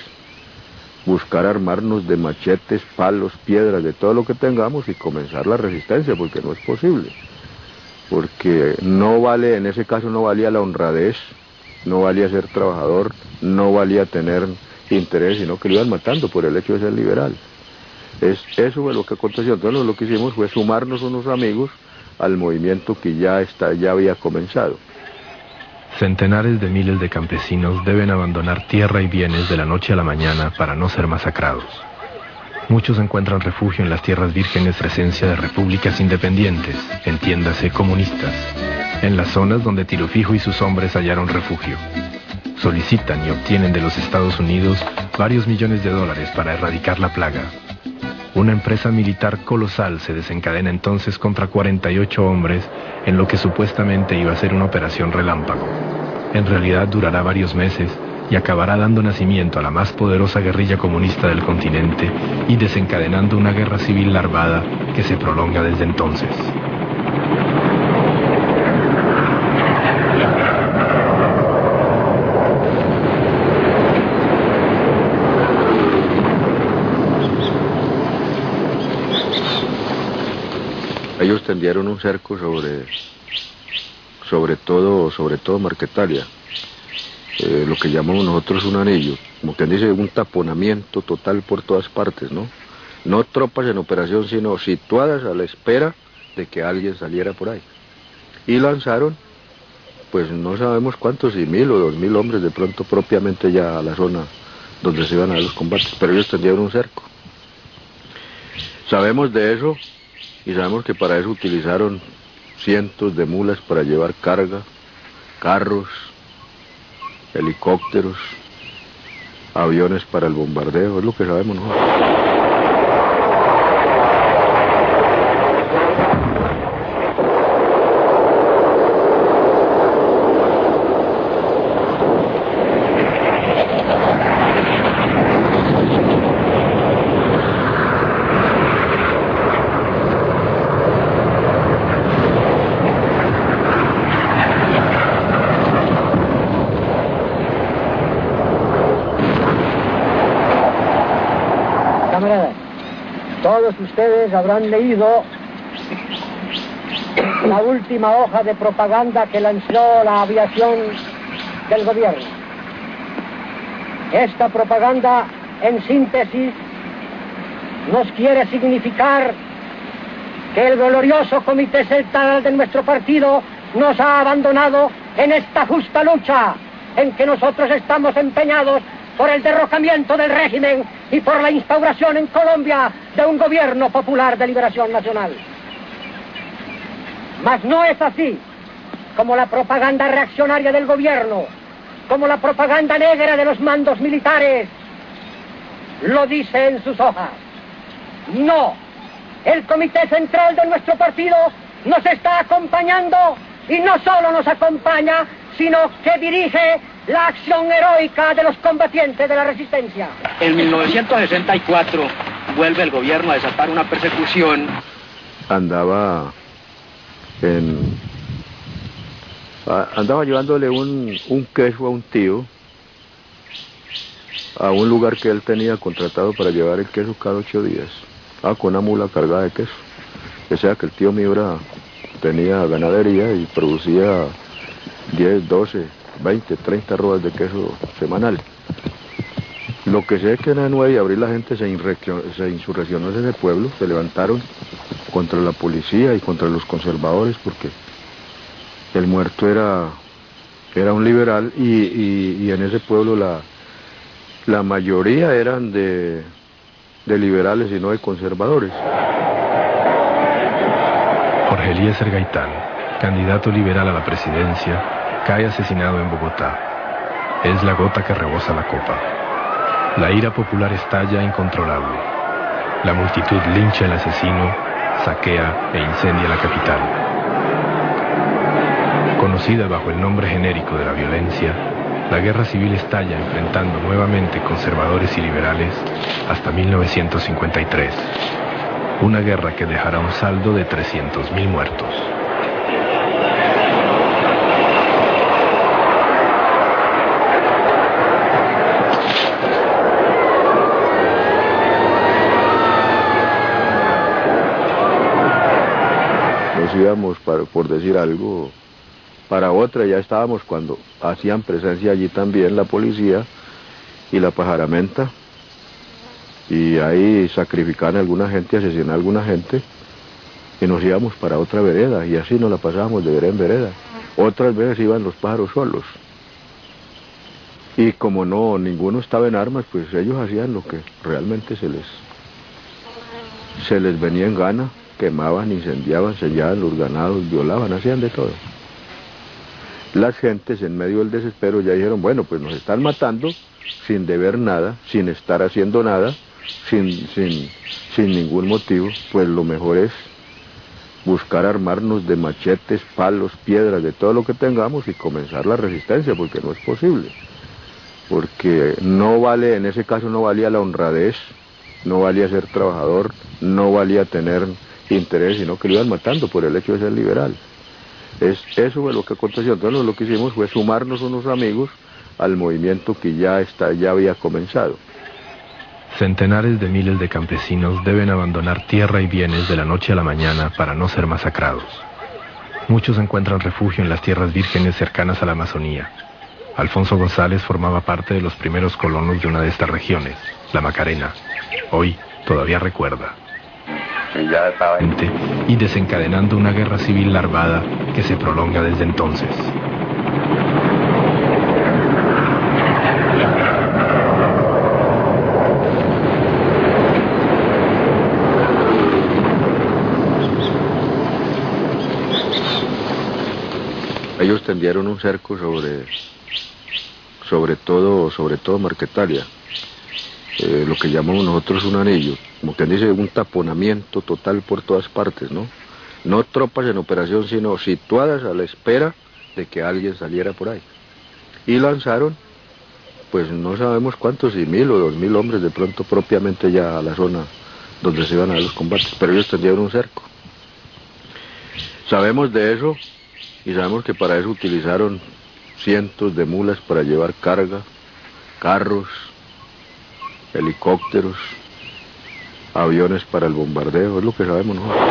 buscar armarnos de machetes, palos, piedras, de todo lo que tengamos y comenzar la resistencia, porque no es posible. Porque no vale, en ese caso no valía la honradez, no valía ser trabajador, no valía tener interés, sino que lo iban matando por el hecho de ser liberal. Eso fue lo que aconteció. Entonces lo que hicimos fue sumarnos unos amigos al movimiento que ya había comenzado. Centenares de miles de campesinos deben abandonar tierra y bienes de la noche a la mañana para no ser masacrados. Muchos encuentran refugio en las tierras vírgenes, presencia de repúblicas independientes, entiéndase comunistas, en las zonas donde Tiro Fijo y sus hombres hallaron refugio. Solicitan y obtienen de los Estados Unidos varios millones de dólares para erradicar la plaga. Una empresa militar colosal se desencadena entonces contra 48 hombres en lo que supuestamente iba a ser una operación relámpago. En realidad durará varios meses y acabará dando nacimiento a la más poderosa guerrilla comunista del continente y desencadenando una guerra civil larvada que se prolonga desde entonces. Ellos tendieron un cerco sobre todo Marquetalia, lo que llamamos nosotros un anillo, como quien dice, un taponamiento total por todas partes, ¿no? No tropas en operación, sino situadas a la espera de que alguien saliera por ahí. Y lanzaron, pues no sabemos cuántos, si 1.000 o 2.000 hombres de pronto propiamente ya a la zona donde se iban a dar los combates, pero ellos tendieron un cerco. Sabemos de eso. Y sabemos que para eso utilizaron cientos de mulas para llevar carga, carros, helicópteros, aviones para el bombardeo, es lo que sabemos nosotros. Todos ustedes habrán leído la última hoja de propaganda que lanzó la aviación del gobierno. Esta propaganda, en síntesis, nos quiere significar que el glorioso Comité Central de nuestro partido nos ha abandonado en esta justa lucha en que nosotros estamos empeñados por el derrocamiento del régimen y por la instauración en Colombia de un gobierno popular de liberación nacional. Mas no es así, como la propaganda reaccionaria del gobierno, como la propaganda negra de los mandos militares, lo dice en sus hojas. No, el Comité Central de nuestro partido nos está acompañando y no solo nos acompaña, sino que dirige la acción heroica de los combatientes de la resistencia. En 1964 vuelve el gobierno a desatar una persecución. Andaba andaba llevándole un queso a un tío a un lugar que él tenía contratado para llevar el queso cada 8 días, con una mula cargada de queso. O sea que el tío mío tenía ganadería y producía 10, 12, 20, 30 rodas de queso semanal. Lo que sé es que en el 9 de abril la gente se insurreccionó en ese pueblo, se levantaron contra la policía y contra los conservadores porque el muerto era un liberal y en ese pueblo la mayoría eran de liberales y no de conservadores. Jorge Eliezer Gaitán, candidato liberal a la presidencia, cae asesinado en Bogotá. Es la gota que rebosa la copa. La ira popular estalla incontrolable. La multitud lincha al asesino, saquea e incendia la capital. Conocida bajo el nombre genérico de la violencia, la guerra civil estalla enfrentando nuevamente conservadores y liberales hasta 1953. Una guerra que dejará un saldo de 300.000 muertos. Nos íbamos, por decir algo, para otra, ya estábamos cuando hacían presencia allí también la policía y la pajaramenta, y ahí sacrificaban a alguna gente, asesinaban a alguna gente, y nos íbamos para otra vereda, y así nos la pasábamos de vereda en vereda. Otras veces iban los pájaros solos, y como ninguno estaba en armas, pues ellos hacían lo que realmente se les venía en gana, quemaban, incendiaban, sellaban los ganados, violaban, hacían de todo. Las gentes en medio del desespero ya dijeron, bueno, pues nos están matando sin deber nada, sin estar haciendo nada, sin ningún motivo, pues lo mejor es buscar armarnos de machetes, palos, piedras, de todo lo que tengamos y comenzar la resistencia, porque no es posible. Porque no vale, en ese caso no valía la honradez, no valía ser trabajador, no valía tener interés, sino que lo iban matando por el hecho de ser liberal. Eso fue lo que aconteció. Entonces lo que hicimos fue sumarnos unos amigos al movimiento que ya había comenzado. Centenares de miles de campesinos deben abandonar tierra y bienes de la noche a la mañana para no ser masacrados. Muchos encuentran refugio en las tierras vírgenes cercanas a la Amazonía. Alfonso González formaba parte de los primeros colonos de una de estas regiones, la Macarena. Hoy todavía recuerda. Y desencadenando una guerra civil larvada que se prolonga desde entonces. Ellos tendieron un cerco sobre todo Marquetalia, lo que llamamos nosotros un anillo, como quien dice, un taponamiento total por todas partes, ¿no? No tropas en operación, sino situadas a la espera de que alguien saliera por ahí. Y lanzaron, pues no sabemos cuántos, si 1.000 o 2.000 hombres de pronto propiamente ya a la zona donde se iban a dar los combates, pero ellos tendieron un cerco. Sabemos de eso y sabemos que para eso utilizaron cientos de mulas para llevar carga, carros, helicópteros, aviones para el bombardeo, es lo que sabemos nosotros.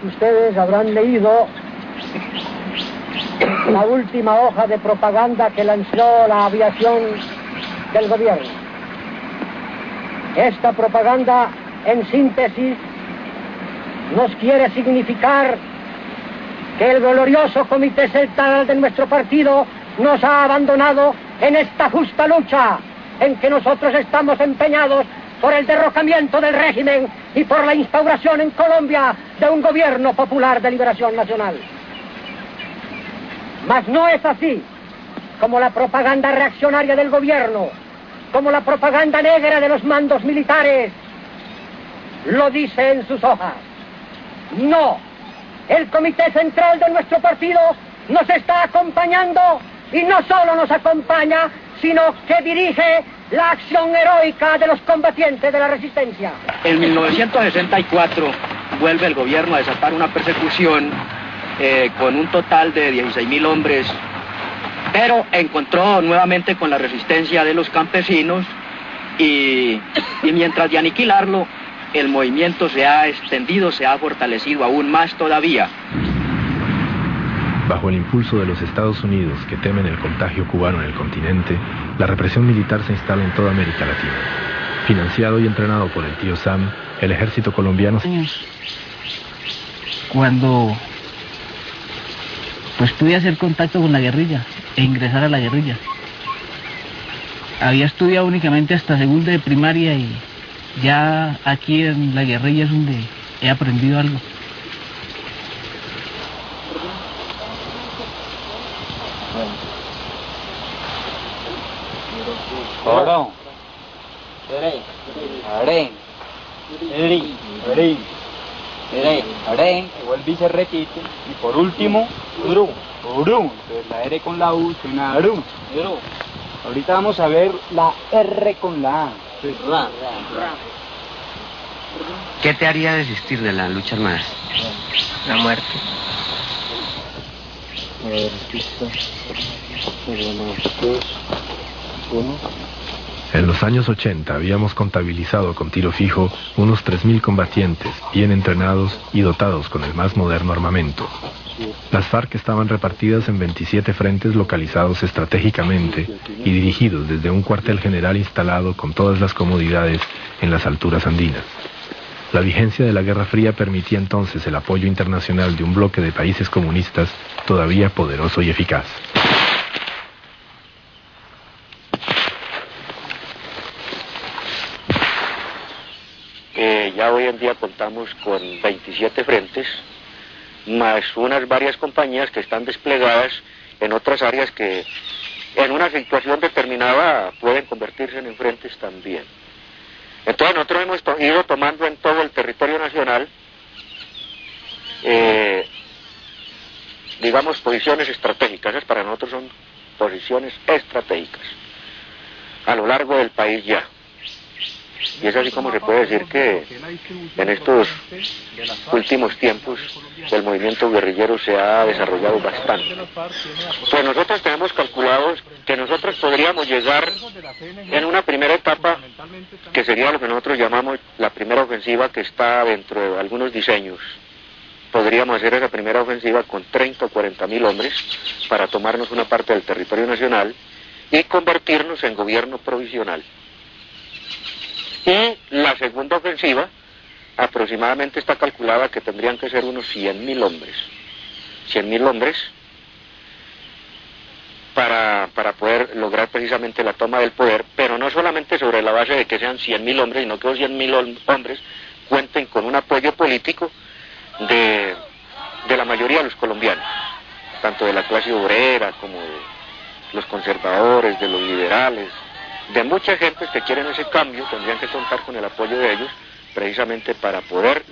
Ustedes habrán leído la última hoja de propaganda que lanzó la aviación del gobierno. Esta propaganda, en síntesis, nos quiere significar que el glorioso Comité Central de nuestro partido nos ha abandonado en esta justa lucha en que nosotros estamos empeñados por el derrocamiento del régimen y por la instauración en Colombia de un gobierno popular de liberación nacional. Mas no es así como la propaganda reaccionaria del gobierno, como la propaganda negra de los mandos militares lo dice en sus hojas. No, el Comité Central de nuestro partido nos está acompañando y no solo nos acompaña, sino que dirige la acción heroica de los combatientes de la resistencia. En 1964 vuelve el gobierno a desatar una persecución con un total de 16.000 hombres, pero encontró nuevamente con la resistencia de los campesinos y mientras de aniquilarlo, el movimiento se ha extendido, se ha fortalecido aún más todavía. Bajo el impulso de los Estados Unidos, que temen el contagio cubano en el continente, la represión militar se instala en toda América Latina. Financiado y entrenado por el tío Sam, el ejército colombiano... Cuando pues pude hacer contacto con la guerrilla e ingresar a la guerrilla. Había estudiado únicamente hasta segundo de primaria y ya aquí en la guerrilla es donde he aprendido algo. Vuelve y se repite. Y por último, uru. Entonces la R con la U suena ru. Ahorita vamos a ver la R con la A. ¿Qué te haría desistir de la lucha armada? La muerte. A ver, listo. 2, 1. En los años 80 habíamos contabilizado con tiro fijo unos 3.000 combatientes, bien entrenados y dotados con el más moderno armamento. Las FARC estaban repartidas en 27 frentes localizados estratégicamente y dirigidos desde un cuartel general instalado con todas las comodidades en las alturas andinas. La vigencia de la Guerra Fría permitía entonces el apoyo internacional de un bloque de países comunistas todavía poderoso y eficaz. Ya hoy en día contamos con 27 frentes, más unas varias compañías que están desplegadas en otras áreas que en una situación determinada pueden convertirse en frentes también. Entonces nosotros hemos ido tomando en todo el territorio nacional, digamos, posiciones estratégicas. Esas para nosotros son posiciones estratégicas a lo largo del país ya. Y es así como se puede decir que en estos últimos tiempos el movimiento guerrillero se ha desarrollado bastante. Pues nosotros tenemos calculado que nosotros podríamos llegar en una primera etapa, que sería lo que nosotros llamamos la primera ofensiva, que está dentro de algunos diseños. Podríamos hacer esa primera ofensiva con 30 o 40.000 hombres para tomarnos una parte del territorio nacional y convertirnos en gobierno provisional. Y la segunda ofensiva aproximadamente está calculada que tendrían que ser unos 100.000 hombres. 100.000 hombres para poder lograr precisamente la toma del poder, pero no solamente sobre la base de que sean 100.000 hombres, sino que los 100.000 hombres cuenten con un apoyo político de la mayoría de los colombianos, tanto de la clase obrera como de los conservadores, de los liberales, de mucha gente que quieren ese cambio. Tendrían que contar con el apoyo de ellos precisamente para poder